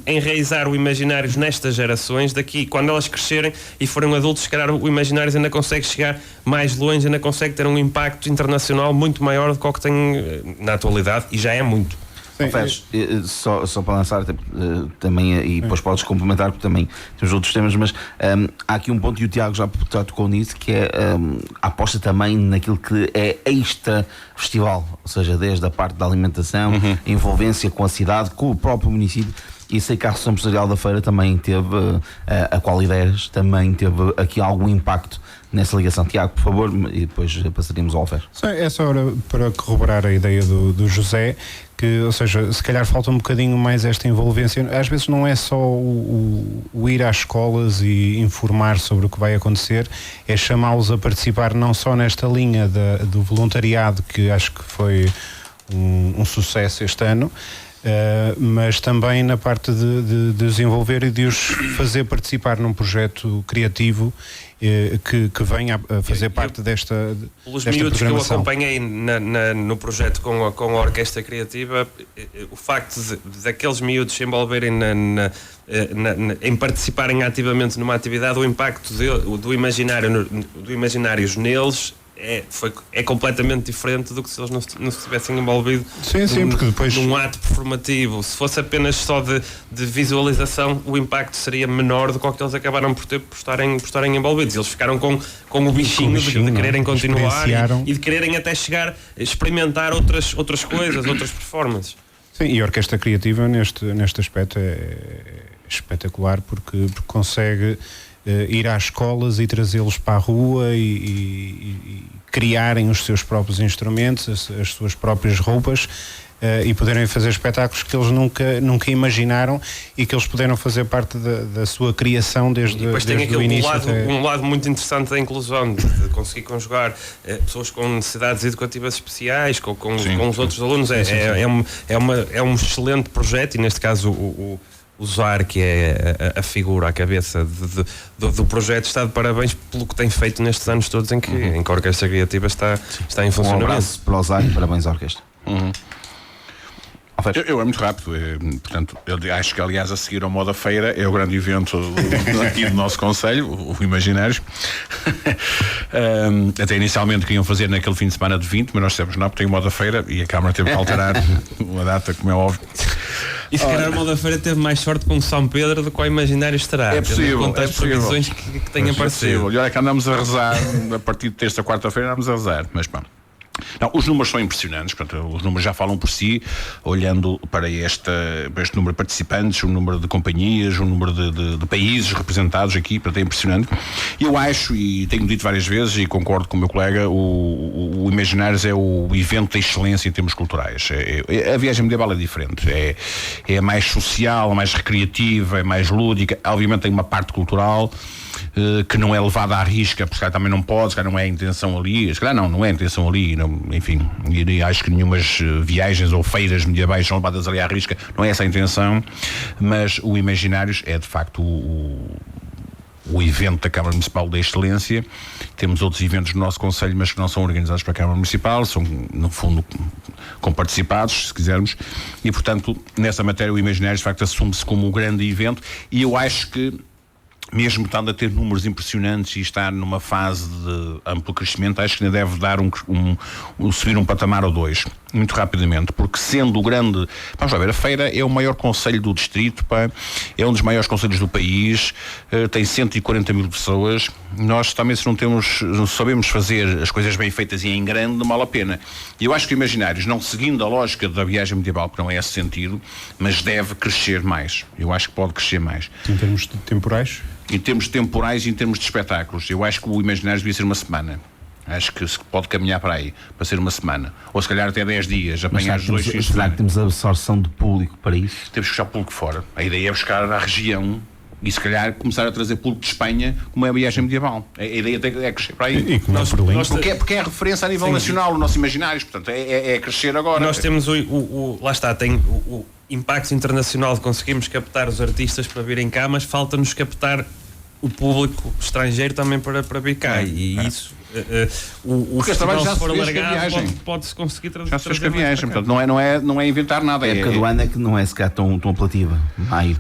[SPEAKER 1] enraizar o Imaginários nestas gerações, daqui, quando elas crescerem e forem adultos, se calhar o Imaginários ainda consegue chegar mais longe, ainda consegue ter um impacto internacional muito maior do que o que tem na atualidade, e já é muito.
[SPEAKER 3] Só para lançar também, e depois podes complementar, porque também temos outros temas, mas há aqui um ponto, e o Tiago já tocou nisso, que é a aposta também naquilo que é extra festival, ou seja, desde a parte da alimentação, a envolvência com a cidade, com o próprio município. E sei que a Associação Empresarial da Feira também teve, a Qualideiras também teve aqui algum impacto nessa ligação. Tiago, por favor, e depois passaríamos ao Alfer.
[SPEAKER 2] É só para corroborar a ideia do José, que, ou seja, se calhar falta um bocadinho mais esta envolvência. Às vezes não é só o ir às escolas e informar sobre o que vai acontecer, é chamá-los a participar não só nesta linha do voluntariado, que acho que foi um sucesso este ano, mas também na parte de desenvolver e de os fazer participar num projeto criativo que venha a fazer parte desta
[SPEAKER 1] Pelos miúdos que eu acompanhei no projeto com a Orquestra Criativa, o facto daqueles miúdos se envolverem em participarem ativamente numa atividade, o impacto do Imaginários neles é completamente diferente do que se eles não se tivessem envolvido
[SPEAKER 2] porque depois
[SPEAKER 1] num ato performativo. Se fosse apenas só de visualização, o impacto seria menor do que o que eles acabaram por estarem envolvidos. Eles ficaram com o bichinho de quererem continuar e de quererem até chegar a experimentar outras coisas, outras performances.
[SPEAKER 2] Sim, e a Orquestra Criativa neste aspecto é espetacular, porque consegue ir às escolas e trazê-los para a rua e criarem os seus próprios instrumentos, as suas próprias roupas, e poderem fazer espetáculos que eles nunca imaginaram e que eles puderam fazer parte da sua criação desde o início.
[SPEAKER 1] Um lado muito interessante da inclusão, de conseguir conjugar pessoas com necessidades educativas especiais com os outros alunos. É um excelente projeto, e neste caso o Zoar, que é a figura, a cabeça do projeto, está de parabéns pelo que tem feito nestes anos todos em que a Orquestra Criativa está em funcionamento.
[SPEAKER 3] Um abraço para o Zoar e parabéns à Orquestra.
[SPEAKER 4] Eu é muito rápido, portanto, eu acho que, aliás, a seguir ao Moda Feira é o grande evento aqui do nosso concelho, o Imaginários. Até inicialmente queriam fazer naquele fim de semana de 20, mas nós dissemos não, porque tem Moda Feira e a Câmara teve que alterar uma data, como é óbvio.
[SPEAKER 1] E se calhar o Moda Feira teve mais sorte com o São Pedro do que o Imaginários terá.
[SPEAKER 4] É possível.
[SPEAKER 1] As previsões que têm aparecido.
[SPEAKER 4] E olha que andamos a rezar, a partir de terça, quarta-feira andamos a rezar, mas pá. Não, os números são impressionantes, portanto, os números já falam por si, olhando para este número de participantes, o número de companhias, o número de países representados aqui, portanto, é impressionante. E eu acho, e tenho dito várias vezes, e concordo com o meu colega, o Imaginários é o evento da excelência em termos culturais. A viagem medieval é diferente, é mais social, mais recreativa, é mais lúdica, obviamente tem uma parte cultural, que não é levada à risca, porque se calhar também não pode, se calhar não é a intenção ali, se calhar não é a intenção ali, não, enfim, e acho que nenhumas viagens ou feiras medievais são levadas ali à risca, não é essa a intenção, mas o Imaginários é de facto o evento da Câmara Municipal da Excelência. Temos outros eventos no nosso concelho, mas que não são organizados pela Câmara Municipal, são no fundo com participados, se quisermos, e portanto nessa matéria o Imaginários de facto assume-se como um grande evento, e eu acho que mesmo estando a ter números impressionantes e estar numa fase de amplo crescimento, acho que ainda deve dar subir um patamar ou dois, muito rapidamente, porque sendo o grande... Vamos lá ver, a Feira é o maior concelho do distrito, é um dos maiores concelhos do país, tem 140 mil pessoas. Nós também, se não sabemos fazer as coisas bem feitas e em grande, não vale a pena. E eu acho que o Imaginários, não seguindo a lógica da viagem medieval, que não é esse sentido, mas deve crescer mais. Eu acho que pode crescer mais.
[SPEAKER 2] Em termos de temporais?
[SPEAKER 4] Em termos temporais e em termos de espetáculos, eu acho que o Imaginários devia ser uma semana. Acho que se pode caminhar para aí, para ser uma semana. Ou se calhar até 10 dias, apanhar os 2 fins de semana.
[SPEAKER 3] Será que temos a absorção de público para isso?
[SPEAKER 4] Temos que buscar público fora. A ideia é buscar a região e se calhar começar a trazer público de Espanha como é a viagem medieval. A ideia é crescer para aí. Porque é referência a nível nacional, o nosso Imaginários. Portanto, é crescer agora.
[SPEAKER 1] Nós temos lá está, tem o impacto internacional de conseguirmos captar os artistas para virem cá, mas falta-nos captar o público estrangeiro também para vir cá. Isso... o festival, se for alargado, pode-se conseguir trazer.
[SPEAKER 4] Já se fez com a viagem, portanto, não é inventar nada.
[SPEAKER 3] A época do ano é que não é sequer tão apelativa. Maio.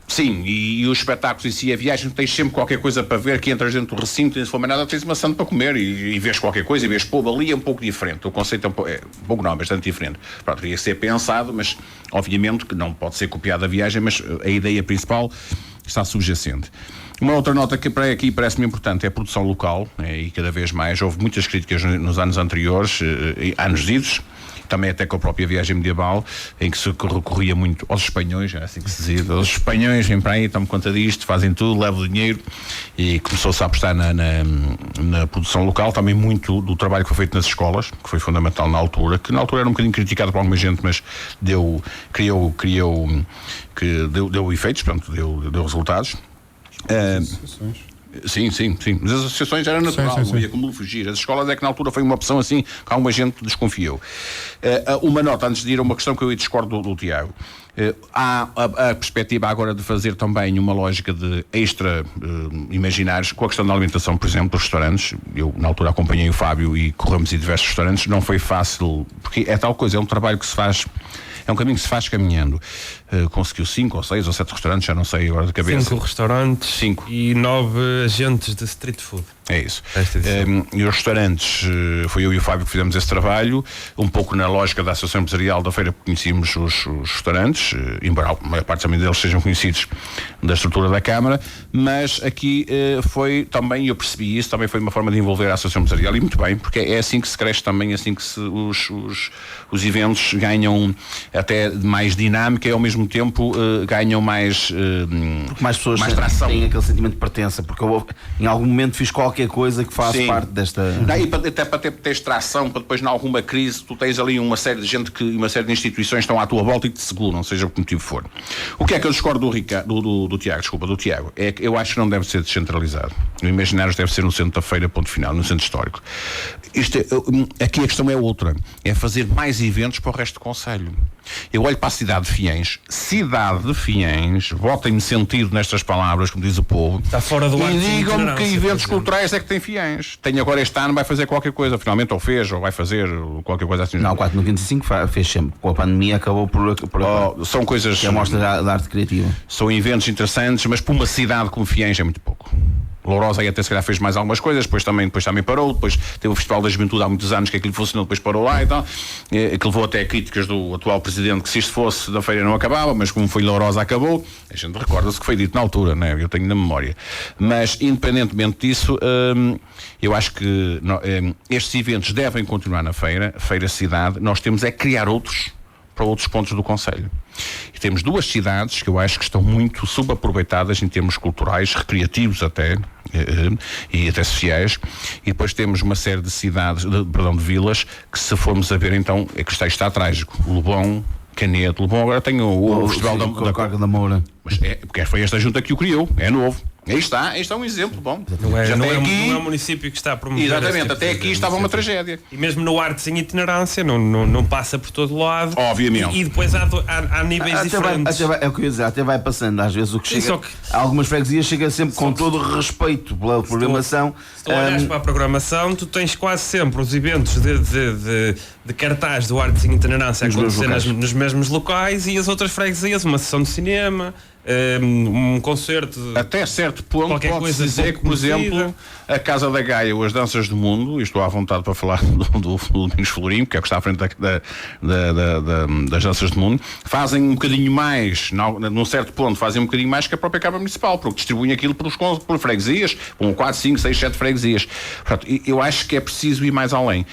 [SPEAKER 4] Sim, e os espetáculos em si, a viagem, tens sempre qualquer coisa para ver, que entras dentro do recinto e se for mais nada, tens uma santa para comer e vês qualquer coisa e vês povo ali, é um pouco diferente. O conceito é um pouco não, bastante diferente. Pronto, teria que ser pensado, mas obviamente que não pode ser copiado a viagem, mas a ideia principal está subjacente. Uma outra nota que para aqui parece-me importante é a produção local, e cada vez mais houve muitas críticas nos anos anteriores, anos idos, também até com a própria viagem medieval, em que se recorria muito aos espanhóis, é assim que se dizia, os espanhóis vêm para aí, tomam conta disto, fazem tudo, levam o dinheiro, e começou-se a apostar na produção local, também muito do trabalho que foi feito nas escolas, que foi fundamental na altura, que na altura era um bocadinho criticado por alguma gente, mas criou efeitos, portanto, deu resultados. Sim. Mas as associações era natural, não ia como fugir. As escolas é que na altura foi uma opção assim, que alguma gente desconfiou. Uma nota, antes de ir a uma questão que eu discordo do Tiago. Há a perspectiva agora de fazer também uma lógica de extra imaginários com a questão da alimentação, por exemplo, dos restaurantes. Eu na altura acompanhei o Fábio e corremos em diversos restaurantes. Não foi fácil, porque é tal coisa, é um trabalho que se faz... É um caminho que se faz caminhando. Conseguiu 5 ou 6 ou 7 restaurantes, já não sei agora de cabeça.
[SPEAKER 1] 5 restaurantes
[SPEAKER 4] 5.
[SPEAKER 1] E 9 agentes de street food.
[SPEAKER 4] É isso. E os restaurantes, foi eu e o Fábio que fizemos esse trabalho, um pouco na lógica da Associação Empresarial da Feira, porque conhecíamos os restaurantes, embora a maior parte também deles sejam conhecidos da estrutura da Câmara, mas aqui foi também, eu percebi isso, também foi uma forma de envolver a Associação Empresarial, e muito bem, porque é assim que se cresce também, assim que os eventos ganham até mais dinâmica e ao mesmo tempo ganham mais
[SPEAKER 3] pessoas
[SPEAKER 4] mais tração.
[SPEAKER 3] Têm aquele sentimento de pertença, porque eu em algum momento fiz qualquer coisa que faz parte desta...
[SPEAKER 4] E até para ter tração, para depois, em alguma crise, tu tens ali uma série de gente, uma série de instituições estão à tua volta e te seguram, seja o que motivo for. O que é que eu discordo do Tiago? É que eu acho que não deve ser descentralizado. O Imaginários deve ser no centro da feira, ponto final, no centro histórico. Aqui a questão é outra, é fazer mais eventos para o resto do concelho. Eu olho para a cidade de Fiens, botem-me sentido nestas palavras, como diz o povo,
[SPEAKER 1] está fora do
[SPEAKER 4] e digam-me que eventos culturais é que tem Fiens. Tem agora este ano, vai fazer qualquer coisa, finalmente, ou fez, ou vai fazer qualquer coisa assim.
[SPEAKER 3] Não, o 455 fez sempre, com a pandemia acabou por
[SPEAKER 4] são coisas
[SPEAKER 3] que é a mostra da arte criativa.
[SPEAKER 4] São eventos interessantes, mas para uma cidade como Fiens é muito pouco. Lourosa aí até se calhar fez mais algumas coisas, depois também parou, depois teve o Festival da Juventude há muitos anos que aquilo funcionou, depois parou lá e tal, que levou até críticas do atual presidente que se isto fosse da feira não acabava, mas como foi Lourosa acabou, a gente recorda-se que foi dito na altura, né? Eu tenho na memória. Mas independentemente disso, eu acho que estes eventos devem continuar na feira cidade, nós temos é criar outros para outros pontos do concelho. E temos 2 cidades que eu acho que estão muito subaproveitadas em termos culturais, recreativos até, e até sociais, e depois temos uma série de cidades, de vilas, que se formos a ver então, é que está trágico. Lebon, Canedo, Lebon agora tem o Festival
[SPEAKER 3] da Carga da Moura.
[SPEAKER 4] Mas porque foi esta junta que o criou, é novo. Aí está, este é um exemplo bom.
[SPEAKER 1] Não é um município que está a promover.
[SPEAKER 4] Exatamente, até aqui estava uma tragédia.
[SPEAKER 1] E mesmo no Artes em Itinerância, não passa por todo lado.
[SPEAKER 4] Obviamente.
[SPEAKER 1] E depois há níveis diferentes.
[SPEAKER 3] É o que eu ia dizer, até vai passando. Às vezes o que chega. Algumas freguesias chega sempre com todo o respeito pela programação.
[SPEAKER 1] Se tu olhas para a programação, tu tens quase sempre os eventos de cartaz do Artes em Itinerância a acontecer nos mesmos locais, e as outras freguesias, uma sessão de cinema. um concerto.
[SPEAKER 4] Até certo ponto pode-se dizer que, por exemplo, a Casa da Gaia ou as Danças do Mundo, e estou à vontade para falar do Domingos Florim, que é o que está à frente das Danças do Mundo, fazem um bocadinho mais, num certo ponto, fazem um bocadinho mais que a própria Câmara Municipal, porque distribuem aquilo por freguesias, com 4, 5, 6, 7 freguesias. Portanto, eu acho que é preciso ir mais além.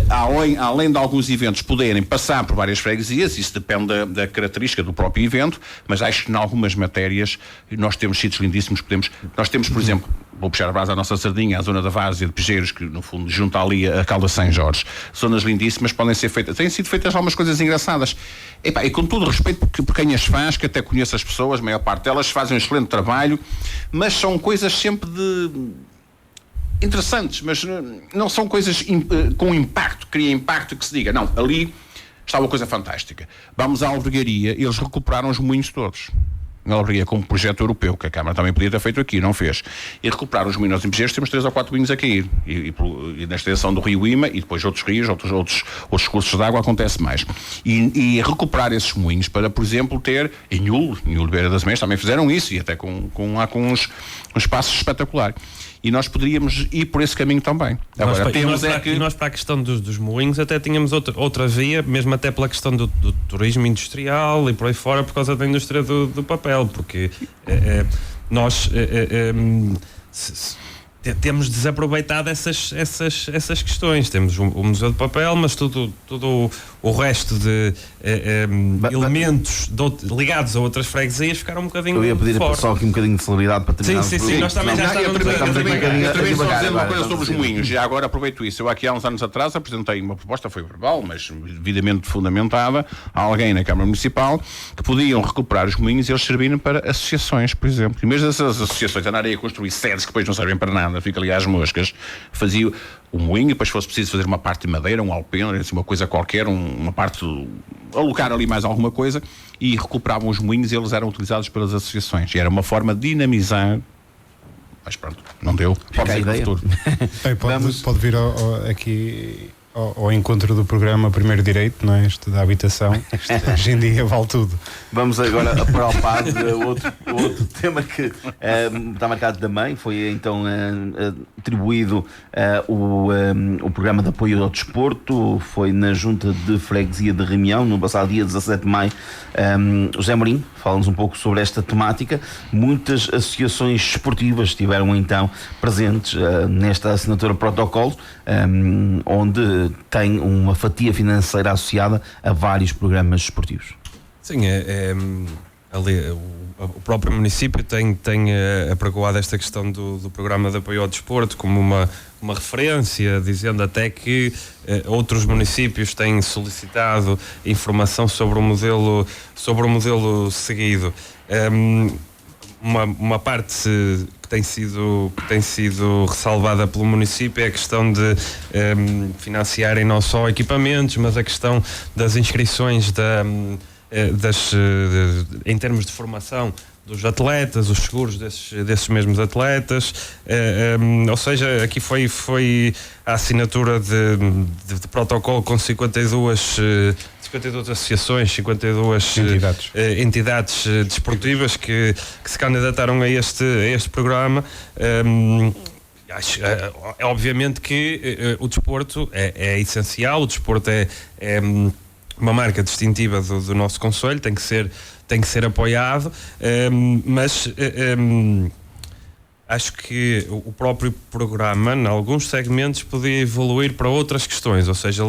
[SPEAKER 4] Além de alguns eventos poderem passar por várias freguesias, isso depende da característica do próprio evento, mas acho que em algumas matérias nós temos sítios lindíssimos. Nós temos, por exemplo, vou puxar a brasa à nossa sardinha, a zona da Várzea de Pegeiros, que no fundo junta ali a Calda São Jorge. Zonas lindíssimas, podem ser feitas, têm sido feitas algumas coisas engraçadas. E com todo o respeito por quem as faz, que até conheço as pessoas, a maior parte delas fazem um excelente trabalho, mas são coisas sempre interessantes, mas não são coisas com impacto, cria impacto que se diga, não, ali está uma coisa fantástica. Vamos à albergaria, eles recuperaram os moinhos todos. Na albergaria, como projeto europeu, que a Câmara também podia ter feito aqui, não fez. E recuperaram os moinhos em Pegeiros, temos 3 ou 4 moinhos a cair. E na extensão do Rio Ima, e depois outros rios, outros cursos de água, acontece mais. E recuperar esses moinhos para, por exemplo, ter em Nhul Beira das Meias, também fizeram isso, e até com um espaço espetacular. E nós poderíamos ir por esse caminho também. Agora,
[SPEAKER 1] nós para a questão dos moinhos até tínhamos outra via, mesmo até pela questão do turismo industrial e por aí fora, por causa da indústria do papel, porque nós temos desaproveitado essas questões. Temos o Museu do Papel, mas tudo o resto de elementos ligados a outras freguesias ficaram um bocadinho fora.
[SPEAKER 3] Eu ia pedir só aqui um bocadinho de celeridade para terminar.
[SPEAKER 1] Sim, nós também já estamos
[SPEAKER 4] também só dizer uma coisa sobre os moinhos. Já agora aproveito isso. Eu aqui há uns anos atrás apresentei uma proposta, foi verbal, mas devidamente fundamentada, a alguém na Câmara Municipal, que podiam recuperar os moinhos e eles servirem para associações, por exemplo. E mesmo essas associações andarem a construir sedes que depois não servem para nada, fica ali às moscas, fazia o moinho, depois fosse preciso fazer uma parte de madeira, um alpendre, assim, uma coisa qualquer, uma parte, alocar ali mais alguma coisa, e recuperavam os moinhos e eles eram utilizados pelas associações. E era uma forma de dinamizar, mas pronto, não deu. Pode ser no futuro.
[SPEAKER 2] Pode vir aqui ao encontro do programa Primeiro Direito, não é? Este da habitação. Hoje em dia vale tudo.
[SPEAKER 3] Vamos agora para o PAD, outro tema que está marcado também. Foi então atribuído o programa de apoio ao desporto. Foi na Junta de Freguesia de Rimião, no passado dia 17 de maio. José Mourinho, fala-nos um pouco sobre esta temática. Muitas associações esportivas estiveram então presentes nesta assinatura de protocolos, onde tem uma fatia financeira associada a vários programas esportivos.
[SPEAKER 1] Sim, ali, o próprio município tem apregoado esta questão do programa de apoio ao desporto como uma referência, dizendo até que outros municípios têm solicitado informação sobre o modelo seguido. Uma parte que tem sido ressalvada pelo município é a questão de financiarem não só equipamentos, mas a questão das inscrições em termos de formação dos atletas, os seguros desses mesmos atletas, ou seja, aqui foi a assinatura de protocolo com 52 associações, 52 entidades desportivas que se candidataram a este programa. Obviamente que o desporto é essencial, o desporto é uma marca distintiva do nosso concelho, tem que ser apoiado, mas acho que o próprio programa, em alguns segmentos, podia evoluir para outras questões, ou seja,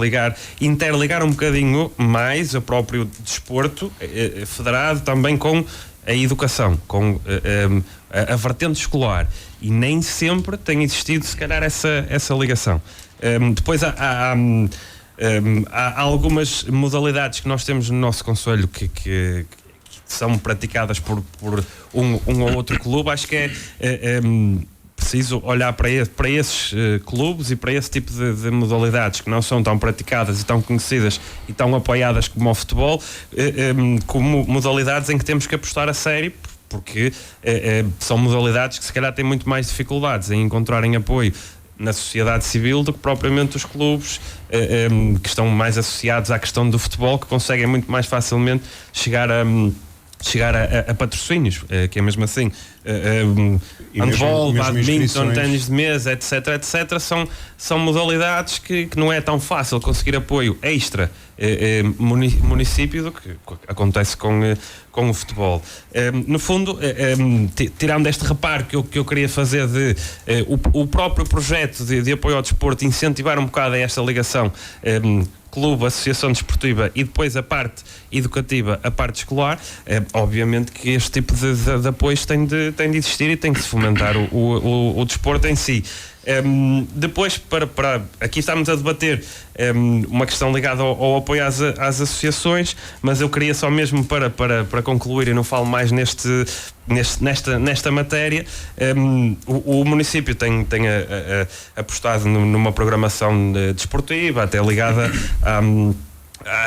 [SPEAKER 1] interligar um bocadinho mais o próprio desporto federado também com a educação, com a vertente escolar, e nem sempre tem existido, se calhar, essa ligação. Depois há algumas modalidades que nós temos no nosso concelho que são praticadas por um ou outro clube. Acho que é preciso olhar para esses clubes e para esse tipo de modalidades que não são tão praticadas e tão conhecidas e tão apoiadas como o futebol, como modalidades em que temos que apostar a sério, porque são modalidades que se calhar têm muito mais dificuldades em encontrarem apoio na sociedade civil do que propriamente os clubes que estão mais associados à questão do futebol, que conseguem muito mais facilmente chegar chegar a patrocínios, que é mesmo assim, handball, badminton, ténis de mesa, etc, são modalidades que não é tão fácil conseguir apoio extra município do que acontece com o futebol. No fundo, tirando este reparo que eu queria fazer de o próprio projeto de apoio ao desporto incentivar um bocado esta ligação clube, associação desportiva e depois a parte educativa, a parte escolar, obviamente que este tipo de apoios tem de existir e tem que se fomentar o desporto em si. Depois, aqui estamos a debater uma questão ligada ao apoio às associações, mas eu queria só mesmo para concluir, e não falo mais nesta matéria, o município tem apostado numa programação desportiva, até ligada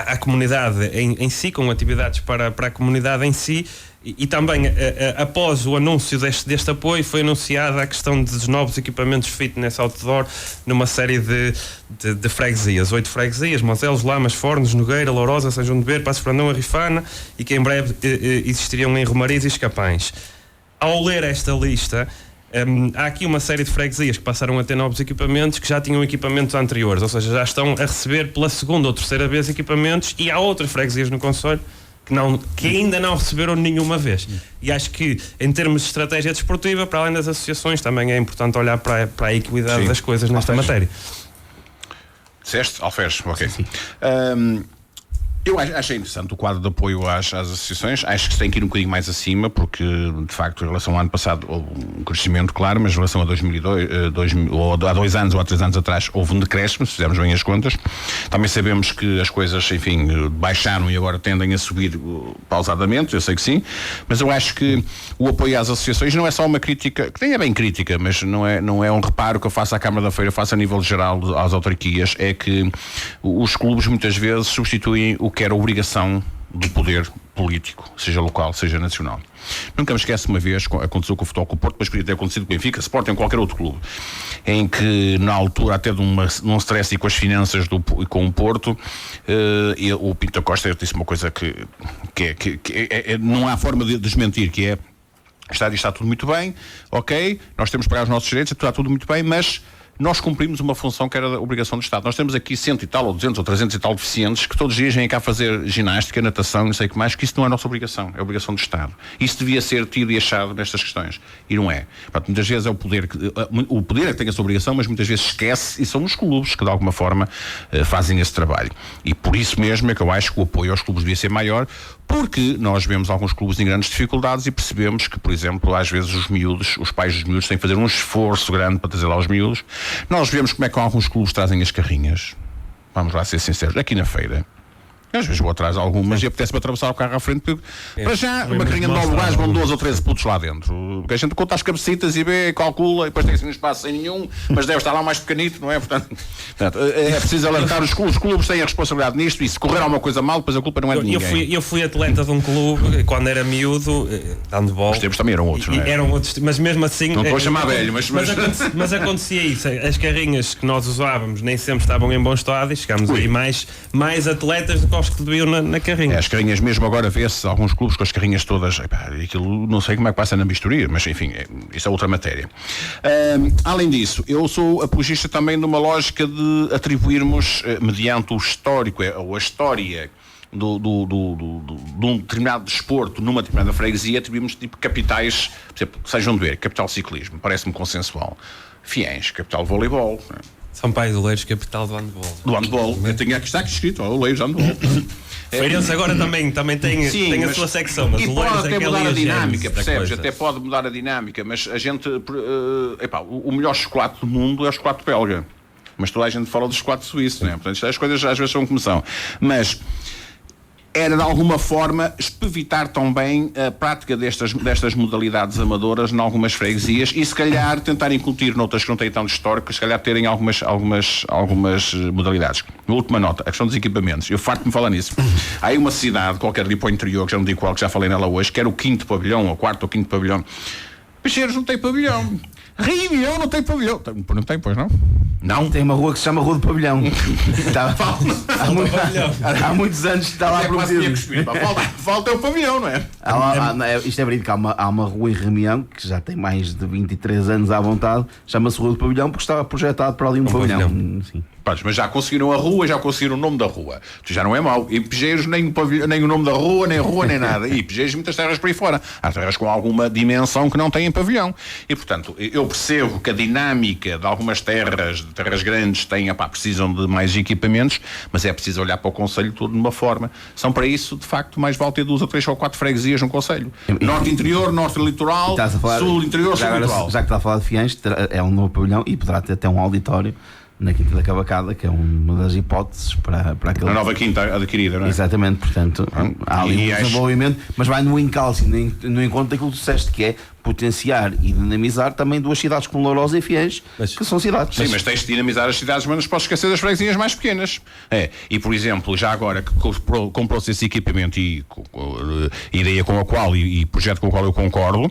[SPEAKER 1] à comunidade em si, com atividades para a comunidade em si. E também, após o anúncio deste apoio, foi anunciada a questão dos novos equipamentos fitness outdoor numa série de freguesias, 8 freguesias: Moselos, Lamas, Fornos, Nogueira, Lourosa, São João de Beiro, Passo Brandão, Arrifana, e que em breve existiriam em Romariz e Escapães. Ao ler esta lista, há aqui uma série de freguesias que passaram a ter novos equipamentos que já tinham equipamentos anteriores, ou seja, já estão a receber pela segunda ou terceira vez equipamentos, e há outras freguesias no concelho que ainda não receberam nenhuma vez. E acho que, em termos de estratégia desportiva, para além das associações, também é importante olhar para a equidade das coisas nesta matéria.
[SPEAKER 4] Disseste? Alferes, ok.
[SPEAKER 3] Sim.
[SPEAKER 4] Eu achei interessante o quadro de apoio às associações. Acho que se tem que ir um bocadinho mais acima, porque de facto em relação ao ano passado houve um crescimento, claro, mas em relação a 2002, ou há 2 anos ou há 3 anos atrás, houve um decréscimo, se fizermos bem as contas. Também sabemos que as coisas, enfim, baixaram e agora tendem a subir pausadamente, eu sei que sim, mas eu acho que o apoio às associações não é só uma crítica, que nem é bem crítica, mas não é um reparo que eu faço à Câmara da Feira, faço a nível geral às autarquias, é que os clubes muitas vezes substituem o que era obrigação do poder político, seja local, seja nacional. Nunca me esqueço uma vez, aconteceu com o Futebol Clube do Porto, mas podia ter acontecido com o Benfica, Sporting, qualquer outro clube, em que na altura até num stress e com as finanças com o Porto, o Pinto da Costa disse uma coisa que não há forma de desmentir, que é: está tudo muito bem, ok, nós temos que pagar os nossos direitos, está tudo muito bem, mas nós cumprimos uma função que era da obrigação do Estado. Nós temos aqui 100 e tal, ou 200 ou 300 e tal deficientes que todos os dias vêm cá fazer ginástica, natação, não sei o que mais, que isso não é a nossa obrigação, é a obrigação do Estado. Isso devia ser tido e achado nestas questões. E não é. Portanto, muitas vezes é o poder é que tem essa obrigação, mas muitas vezes esquece, e são os clubes que de alguma forma fazem esse trabalho. E por isso mesmo é que eu acho que o apoio aos clubes devia ser maior, porque nós vemos alguns clubes em grandes dificuldades e percebemos que, por exemplo, às vezes os pais dos miúdos têm que fazer um esforço grande para trazer lá os miúdos. Nós vemos como é que alguns clubes trazem as carrinhas. Vamos lá ser sinceros. Aqui na feira, às vezes vou atrás de algumas e apetece-me atravessar o carro à frente, porque para já uma carrinha de 9 lugares vão 12 ou 13 putos lá dentro, porque a gente conta as cabecitas e vê, calcula, e depois tem assim um espaço sem nenhum, mas deve estar lá mais pequenito, não é? Portanto, é preciso alertar os clubes têm a responsabilidade nisto, e se correr alguma coisa mal, depois a culpa não é de ninguém.
[SPEAKER 1] Eu fui atleta de um clube quando era miúdo, dando bola.
[SPEAKER 4] Os tempos também eram outros, não é?
[SPEAKER 1] Eram outros, mas mesmo assim...
[SPEAKER 4] Não estou a chamar velho,
[SPEAKER 1] mas acontecia isso. As carrinhas que nós usávamos nem sempre estavam em bom estado, e chegámos aí mais atletas do que os que deviam na carrinha.
[SPEAKER 4] As carrinhas mesmo agora vê-se alguns clubes com as carrinhas todas, aquilo não sei como é que passa na misturia, mas enfim, isso é outra matéria. Além disso, eu sou apologista também de uma lógica de atribuirmos, mediante o histórico ou a história de um determinado desporto numa determinada freguesia, atribuímos tipo capitais, por exemplo, sejam de ver, capital ciclismo, parece-me consensual. Fiéns, capital voleibol, não é?
[SPEAKER 1] São Pais de Oleiros, capital do handball.
[SPEAKER 4] Do handball. Está aqui escrito, Oleiros, handball.
[SPEAKER 1] Feirense agora também tem a sua secção, mas
[SPEAKER 4] e pode até mudar a dinâmica, percebes? Até pode mudar a dinâmica, mas a gente... o melhor chocolate do mundo é o chocolate belga. Mas toda a gente fala do chocolate suíço, não é? Portanto, as coisas às vezes são como são. Mas... era de alguma forma espevitar também a prática destas modalidades amadoras em algumas freguesias e se calhar tentar incutir noutras que não têm tanto histórico, se calhar terem algumas modalidades. Última nota, a questão dos equipamentos. Eu farto-me falar nisso. Há aí uma cidade, qualquer dia para o interior, que já não digo qual, que já falei nela hoje, que era o 5º pavilhão, ou 4º ou 5º pavilhão. Peixeiros não tem pavilhão. Ribeirão não tem pavilhão. Não tem, pois não? Não?
[SPEAKER 3] Tem uma rua que se chama Rua do Pavilhão. Há muitos anos que está lá prometido.
[SPEAKER 4] Falta o pavilhão, não é?
[SPEAKER 3] Isto é verídico. Há uma rua em Remião que já tem mais de 23 anos à vontade, chama-se Rua do Pavilhão, porque estava projetado para ali um pavilhão. Sim.
[SPEAKER 4] Mas já conseguiram a rua, já conseguiram o nome da rua. Já não é mau. E Pegeiros nem o nome da rua, nem nada. E Pegeiros muitas terras por aí fora. Há terras com alguma dimensão que não têm pavilhão. E, portanto, eu percebo que a dinâmica de algumas terras grandes precisam de mais equipamentos, mas é preciso olhar para o concelho todo de uma forma. São para isso, de facto, mais vale ter 2 ou 3 ou 4 freguesias no concelho. Norte interior, norte litoral, sul interior, sul litoral.
[SPEAKER 3] Já que está a falar de Fiães, é um novo pavilhão e poderá ter até um auditório na Quinta da Cavacada, que é uma das hipóteses para aquele...
[SPEAKER 4] A nova quinta adquirida, não é?
[SPEAKER 3] Exatamente, portanto, há ali um desenvolvimento, mas vai no encalço, no encontro daquilo que tu disseste, que é potenciar e dinamizar também 2 cidades como Lourosa e Fiães, que são cidades.
[SPEAKER 4] Sim, mas tens de dinamizar as cidades, mas não podes esquecer das freguesias mais pequenas. E, por exemplo, já agora que comprou-se esse equipamento e ideia com a qual e projeto com o qual eu concordo,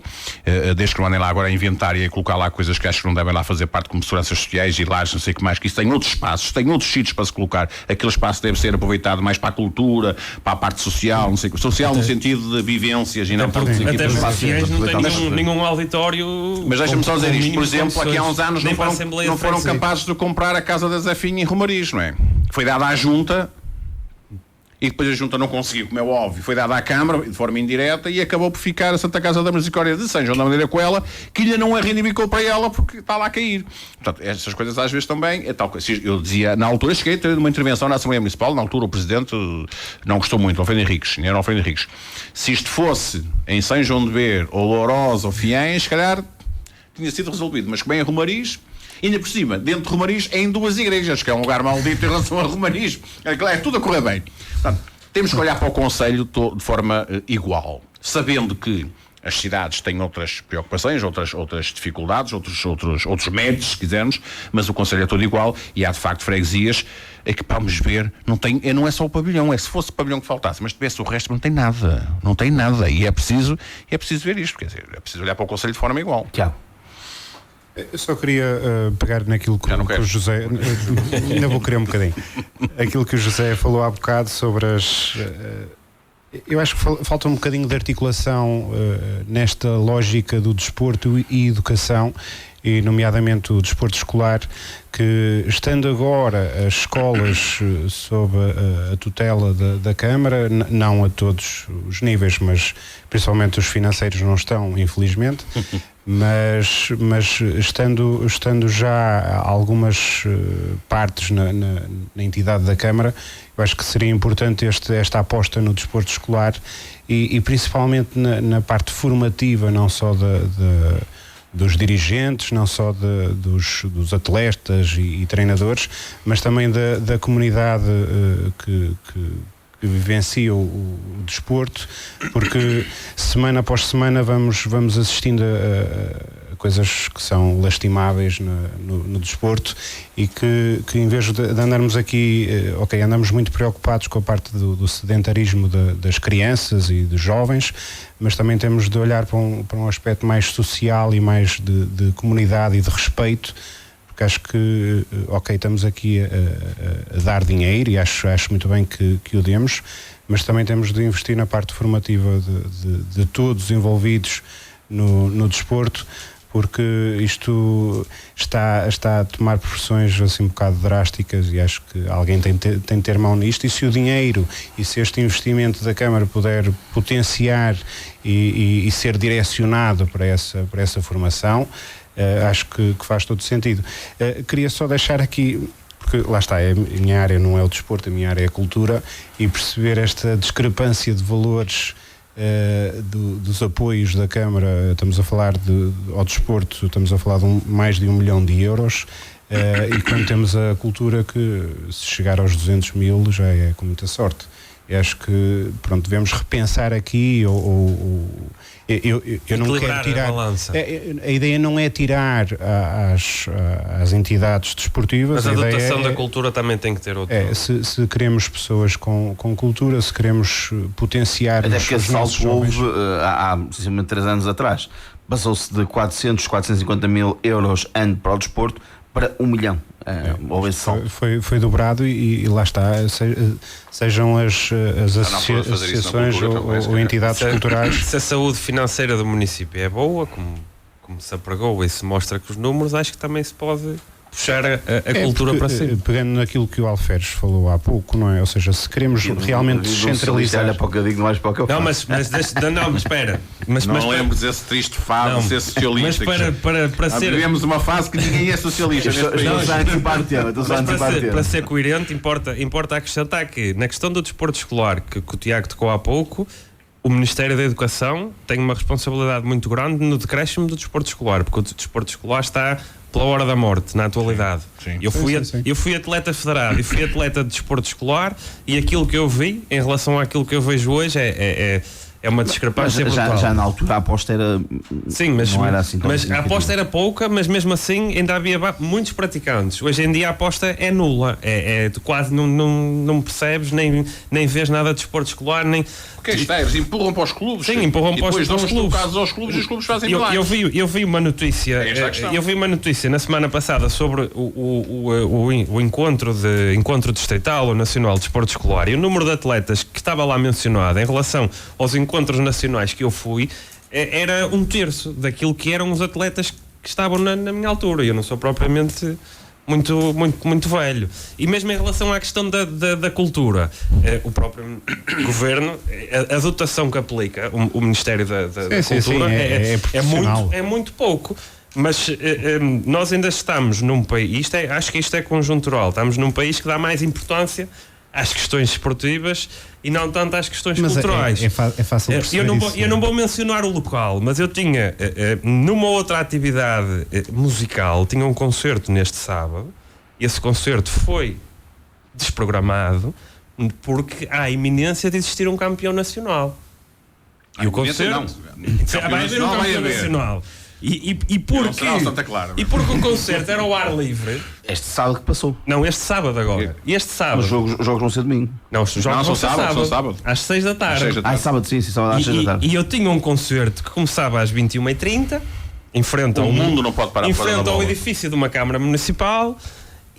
[SPEAKER 4] desde que não andem lá agora a inventar e a colocar lá coisas que acho que não devem lá fazer parte, como seguranças sociais e lares, não sei o que mais, que isso tem outros espaços, tem outros sítios para se colocar. Aquele espaço deve ser aproveitado mais para a cultura, para a parte social, não sei, social no sentido de vivências e não para os
[SPEAKER 1] equipamentos. Não tem nenhum auditório.
[SPEAKER 4] Mas deixa-me só dizer isto, por exemplo, aqui há uns anos não foram capazes de comprar a casa da Zefinha em Romariz, não é? Foi dada à Junta e depois a Junta não conseguiu, como é óbvio, foi dada à Câmara de forma indireta e acabou por ficar a Santa Casa da Misericórdia de São João da Madeira Coela, que lhe não a reivindicou para ela porque está lá a cair. Portanto, estas coisas às vezes também é tal coisa. Eu dizia, na altura cheguei a ter uma intervenção na Assembleia Municipal, na altura o Presidente não gostou muito, Alfredo Henriques, era Alfredo Henriques. Se isto fosse em São João de Ver, ou Lourosa, ou Fiães, se calhar tinha sido resolvido, mas como é em Romariz, ainda por cima, dentro de Romariz, é em 2 igrejas, que é um lugar maldito em relação a Romariz. É tudo a correr bem. Portanto, temos que olhar para o concelho de forma igual, sabendo que as cidades têm outras preocupações, outras dificuldades, outros méritos, se quisermos, mas o concelho é todo igual e há de facto freguesias que vamos ver, não é só o pavilhão, se fosse o pavilhão que faltasse, mas tivesse o resto, não tem nada, e é preciso ver isto, quer dizer, é preciso olhar para o concelho de forma igual.
[SPEAKER 3] Tiago.
[SPEAKER 2] Eu só queria pegar naquilo que o José... ainda vou querer um bocadinho. Aquilo que o José falou há bocado sobre as... eu acho que falta um bocadinho de articulação nesta lógica do desporto e educação, e nomeadamente o desporto escolar, que estando agora as escolas sob a tutela da Câmara, não a todos os níveis, mas principalmente os financeiros não estão, infelizmente, mas estando já algumas partes na entidade da Câmara, eu acho que seria importante esta aposta no desporto escolar e principalmente na parte formativa, não só dos dirigentes, não só dos atletas e treinadores, mas também da comunidade que vivencia o desporto, porque semana após semana vamos assistindo a coisas que são lastimáveis no desporto e que em vez de andarmos aqui, andamos muito preocupados com a parte do sedentarismo das crianças e dos jovens, mas também temos de olhar para um aspecto mais social e mais de comunidade e de respeito, porque acho que, estamos aqui a dar dinheiro e acho muito bem que o demos, mas também temos de investir na parte formativa de todos os envolvidos no desporto, porque isto está a tomar proporções assim um bocado drásticas e acho que alguém tem de ter mão nisto, e se o dinheiro e se este investimento da Câmara puder potenciar e ser direcionado para essa formação, acho que faz todo sentido. Queria só deixar aqui, porque lá está, a minha área não é o desporto, a minha área é a cultura, e perceber esta discrepância de valores dos apoios da Câmara. Estamos a falar ao desporto, estamos a falar de mais de 1 milhão de euros, e quando temos a cultura, que se chegar aos 200 mil já é com muita sorte. Eu acho que devemos repensar aqui, eu não quero tirar a ideia não é tirar às entidades desportivas,
[SPEAKER 1] mas a dotação da cultura também tem que ter outro.
[SPEAKER 2] Se queremos pessoas com cultura, se queremos potenciar
[SPEAKER 3] até porque esse salto houve há precisamente 3 anos atrás, passou-se de 450 mil euros ano para o desporto para 1 milhão.
[SPEAKER 2] Foi dobrado e lá está, sejam as associações ou entidades culturais.
[SPEAKER 1] Se a saúde financeira do município é boa, como se apregou e se mostra que os números, acho que também se pode puxar a cultura para si.
[SPEAKER 2] Pegando naquilo que o Alferes falou há pouco, não é? Ou seja, se queremos realmente descentralizar.
[SPEAKER 3] Olha para o que eu digo, não és para o que eu faço.
[SPEAKER 1] Mas espera.
[SPEAKER 4] Não lembres esse triste fado de ser socialista.
[SPEAKER 1] Mas para ser.
[SPEAKER 4] Vivemos uma fase que ninguém é socialista.
[SPEAKER 1] Para ser coerente, importa acrescentar que na questão do desporto escolar, que o Tiago tocou há pouco, o Ministério da Educação tem uma responsabilidade muito grande no decréscimo do desporto escolar, porque o desporto escolar está pela hora da morte, na atualidade.
[SPEAKER 4] Sim.
[SPEAKER 1] Eu fui atleta federado e fui atleta de desporto escolar, e aquilo que eu vi em relação àquilo que eu vejo hoje é uma discrepância brutal.
[SPEAKER 3] Já na altura a aposta era.
[SPEAKER 1] Sim, mas
[SPEAKER 3] não era assim tão
[SPEAKER 1] a aposta era pouca, mas mesmo assim ainda havia muitos praticantes. Hoje em dia a aposta é nula. Tu quase não percebes, nem vês nada de desporto escolar, nem.
[SPEAKER 4] Porque eles empurram para os clubes.
[SPEAKER 1] Sim, empurram para os clubes.
[SPEAKER 4] Aos clubes e os clubes fazem milagres.
[SPEAKER 1] Eu vi uma notícia. Eu vi uma notícia na semana passada sobre o encontro distrital ou nacional de desporto escolar, e o número de atletas que estava lá mencionado em relação aos encontros nacionais que eu fui era 1/3 daquilo que eram os atletas que estavam na minha altura. Eu não sou propriamente muito velho. E mesmo em relação à questão da cultura, o próprio governo, a dotação que aplica o Ministério da Cultura é muito pouco. Mas nós ainda estamos num país, acho que isto é conjuntural, estamos num país que dá mais importância às questões esportivas e não tanto às questões culturais.
[SPEAKER 2] É fácil perceber
[SPEAKER 1] eu não vou mencionar o local, mas eu tinha numa outra atividade musical, tinha um concerto neste sábado, e esse concerto foi desprogramado porque há a iminência de existir um campeão nacional. E o concerto vai haver um campeão nacional. E porque o concerto era ao ar livre.
[SPEAKER 3] Este sábado que passou.
[SPEAKER 1] Não, este sábado agora. Este sábado.
[SPEAKER 3] Os jogos vão ser domingo.
[SPEAKER 1] Não, os jogos vão ser sábado. Às 6 da tarde.
[SPEAKER 3] Sábado, sim, sábado às 6 da tarde.
[SPEAKER 1] E eu tinha um concerto que começava às 21h30, em frente ao edifício de uma Câmara Municipal.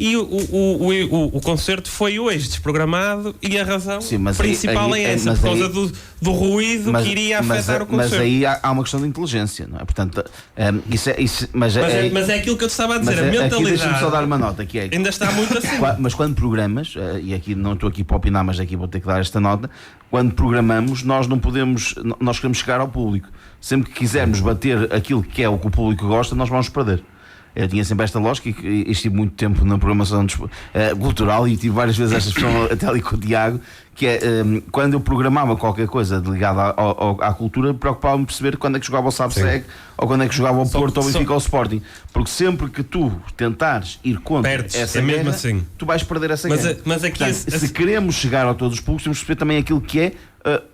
[SPEAKER 1] E o concerto foi hoje desprogramado, e a razão principal é essa, por causa do ruído que iria afetar o concerto.
[SPEAKER 3] Mas aí há uma questão de inteligência, não é? Portanto, mas
[SPEAKER 1] é aquilo que eu te estava a dizer, a mentalidade.
[SPEAKER 3] Deixa-me só dar uma nota, que é
[SPEAKER 1] ainda está muito assim.
[SPEAKER 3] Mas quando programas, e aqui não estou aqui para opinar, mas aqui vou ter que dar esta nota, quando programamos, nós não podemos, nós queremos chegar ao público. Sempre que quisermos bater aquilo que é o que o público gosta, nós vamos perder. Eu tinha sempre esta lógica, e estive muito tempo na programação cultural, e tive várias vezes esta expressão até ali com o Tiago, que é quando eu programava qualquer coisa ligada à cultura, preocupava-me perceber quando é que jogava o Sab-Seg, ou quando é que jogava o Porto, ou o Benfica, ou o Sporting, porque sempre que tu tentares ir contra essa guerra, assim, tu vais perder essa guerra.
[SPEAKER 1] Mas aqui
[SPEAKER 3] portanto, se queremos chegar a todos os públicos, temos que perceber também aquilo que é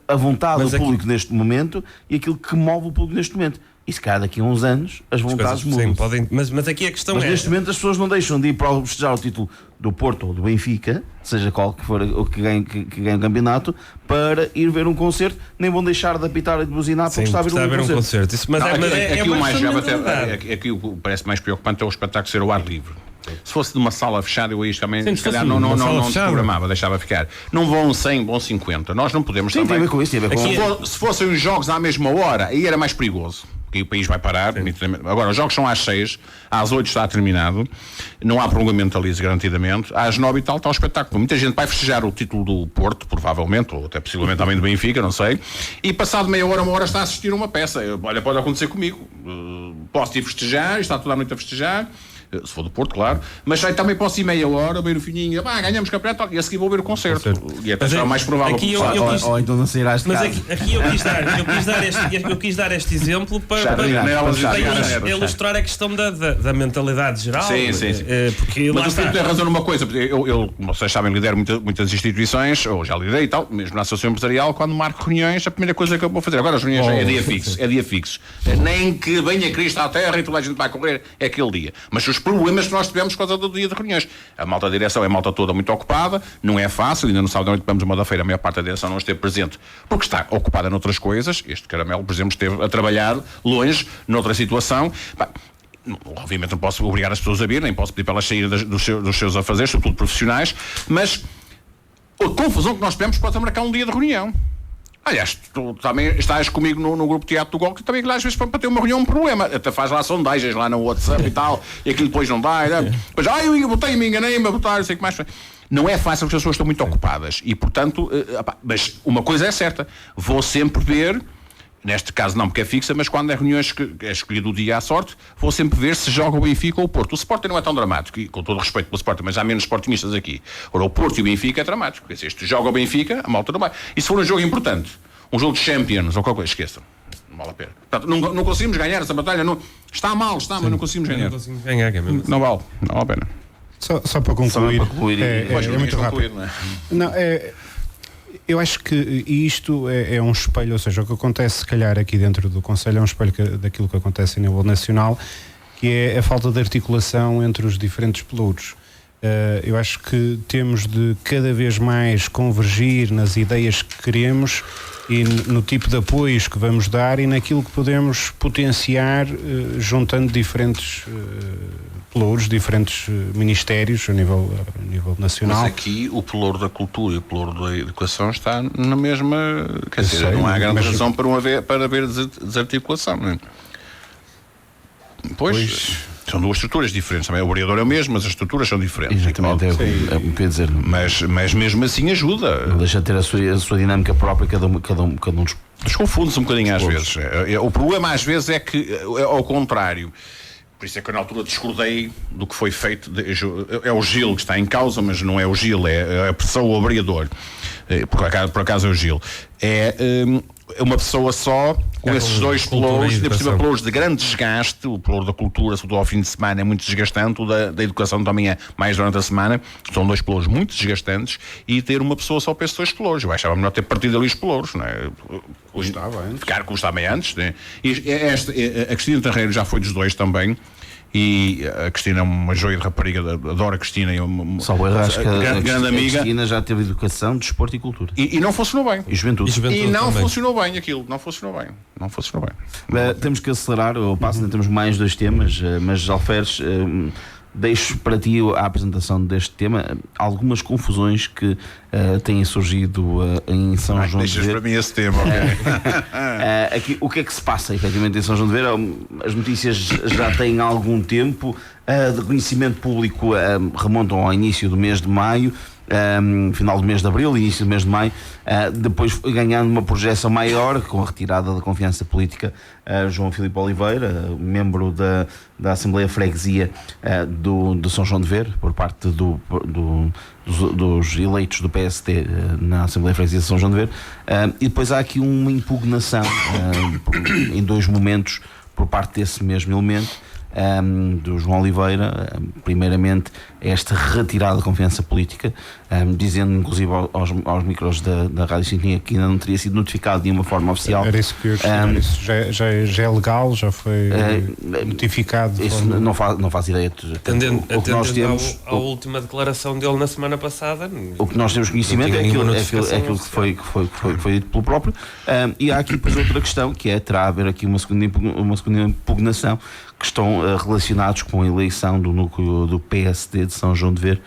[SPEAKER 3] a vontade do público neste momento, e aquilo que move o público neste momento. E se calhar daqui a uns anos as vontades mudam.
[SPEAKER 1] Mas aqui a questão
[SPEAKER 3] mas neste momento as pessoas não deixam de ir para festejar o título do Porto ou do Benfica, seja qual que for o que ganhe o campeonato, para ir ver um concerto, nem vão deixar de apitar e de buzinar porque está a ver um concerto.
[SPEAKER 4] Aqui o que parece mais preocupante é o espetáculo ser ao ar livre. Se fosse de uma sala fechada, eu aí também se calhar não programava, deixava ficar. Não vão 100, vão 50. Nós não podemos também.
[SPEAKER 3] Tem a ver com isso,
[SPEAKER 4] se fossem os jogos à mesma hora, aí era mais perigoso. Porque o país vai parar. Agora, os jogos são às 6, às 8 está terminado, não há prolongamento ali garantidamente, às 9 e tal está o espetáculo. Muita gente vai festejar o título do Porto, provavelmente, ou até possivelmente também do Benfica, não sei, e passado meia hora, uma hora está a assistir a uma peça. Olha, pode acontecer comigo. Posso ir festejar, está toda a noite a festejar, se for do Porto, claro, mas aí também posso ir meia hora, ver o fininho, ganhamos campeonato, e a seguir vou ver o concerto. E até será mais provável.
[SPEAKER 3] Ou então não sairás de casa.
[SPEAKER 1] Mas aqui eu quis dar este exemplo para ilustrar a questão da mentalidade geral.
[SPEAKER 4] Sim.
[SPEAKER 1] Porque
[SPEAKER 4] mas o Filipe tem razão numa coisa, vocês sabem, lidero muitas instituições, ou já liderei e tal, mesmo na Associação Empresarial, quando marco reuniões, a primeira coisa que eu vou fazer, agora as reuniões é dia fixo. Nem que venha Cristo à Terra e toda a gente vai correr, é aquele dia. Mas os problemas que nós tivemos por causa do dia de reuniões. A malta da direção é a malta toda muito ocupada, não é fácil, ainda no sábado à noite vamos uma da feira, a maior parte da direção não esteve presente porque está ocupada noutras coisas. Este Caramelo, por exemplo, esteve a trabalhar longe, noutra situação. obviamente não posso obrigar as pessoas a vir, nem posso pedir para elas saírem dos seus afazeres, sobretudo profissionais, mas a confusão que nós tivemos pode marcar um dia de reunião. Aliás, tu também estás comigo no grupo de teatro do Gol, que também às vezes para ter uma reunião é um problema. Até faz lá sondagens lá no WhatsApp e tal, e aquilo depois não dá. Depois, eu botei, me enganei-me a botar, não sei o que mais. Não é fácil porque as pessoas estão muito ocupadas. E, portanto, mas uma coisa é certa, vou sempre ver, neste caso não porque é fixa, mas quando é reuniões que é escolhido o dia à sorte, vou sempre ver se joga o Benfica ou o Porto. O Sporting não é tão dramático, e, com todo o respeito pelo Sporting, mas há menos sportingistas aqui. Ora, o Porto e o Benfica é dramático, porque se este joga o Benfica, a malta não vai. E se for um jogo importante, um jogo de Champions ou qualquer coisa, esqueçam, não vale a pena. Portanto, não conseguimos ganhar essa batalha, não, está mal, mas não conseguimos ganhar.
[SPEAKER 1] Não conseguimos ganhar, que é mesmo assim.
[SPEAKER 4] Não vale a pena.
[SPEAKER 2] Só para concluir, é muito rápido. Não é? Eu acho que isto é um espelho, ou seja, o que acontece se calhar aqui dentro do Conselho é um espelho daquilo que acontece a nível nacional, que é a falta de articulação entre os diferentes pelouros. Eu acho que temos de cada vez mais convergir nas ideias que queremos e no tipo de apoios que vamos dar e naquilo que podemos potenciar, juntando diferentes pelouros, diferentes ministérios a nível nacional.
[SPEAKER 4] Mas aqui o pelouro da cultura e o pelouro da educação está na mesma, quer dizer, não há grande razão para haver desarticulação, não é? Pois. São duas estruturas diferentes. Também o vereador é o mesmo, mas as estruturas são diferentes.
[SPEAKER 3] Exatamente, quer dizer,
[SPEAKER 4] mas mesmo assim ajuda.
[SPEAKER 3] Deixa de ter a sua dinâmica própria, cada um dos.
[SPEAKER 4] Desconfunde-se um bocadinho às vezes. O problema às vezes é que é ao contrário. Por isso é que eu na altura discordei do que foi feito. É o Gil que está em causa, mas não é o Gil, é a pessoa, o vereador. Por acaso é o Gil. É uma pessoa só, com esses dois pelouros, ainda por cima pelouros de grande desgaste. O pelouro da cultura, sobretudo ao fim de semana, é muito desgastante, o da educação também é mais durante a semana. São dois pelouros muito desgastantes, e ter uma pessoa só para esses dois pelouros. Eu achava melhor ter partido ali os pelouros, não é? Ficar como estava antes, né? E a Cristina Terreiro já foi dos dois também. E a Cristina é uma joia de rapariga, adoro a Cristina, é uma grande amiga. A
[SPEAKER 3] Cristina já teve educação, desporto e cultura.
[SPEAKER 4] E não funcionou bem.
[SPEAKER 3] E juventude.
[SPEAKER 4] E não funcionou bem aquilo. Não funcionou bem.
[SPEAKER 3] Temos que acelerar o passo, ainda temos mais 2 temas, mas Alferes, deixo para ti a apresentação deste tema. Algumas confusões que têm surgido em São João de Ver.
[SPEAKER 4] Deixas para mim esse tema,
[SPEAKER 3] aqui, o que é que se passa efetivamente em São João de Ver? As notícias já têm algum tempo, de conhecimento público, remontam ao início do mês de maio, final do mês de abril, início do mês de maio, depois foi ganhando uma projeção maior com a retirada da confiança política. João Filipe Oliveira, membro da Assembleia Freguesia do São João de Ver, por parte dos eleitos do PSD na Assembleia Freguesia de São João de Ver, e depois há aqui uma impugnação em 2 momentos por parte desse mesmo elemento. Do João Oliveira, primeiramente esta retirada de confiança política, dizendo inclusive aos micros da Rádio Sintonia que ainda não teria sido notificado de uma forma oficial.
[SPEAKER 2] Era isso que eu ia isso já é legal, já foi notificado.
[SPEAKER 3] Isso não faz ideia.
[SPEAKER 1] Atendendo à última declaração dele na semana passada,
[SPEAKER 3] o que nós temos conhecimento é aquilo que foi dito pelo próprio. E há aqui depois outra questão, que terá a haver aqui uma segunda impugnação, que estão relacionados com a eleição do núcleo do PSD de São João de Ver,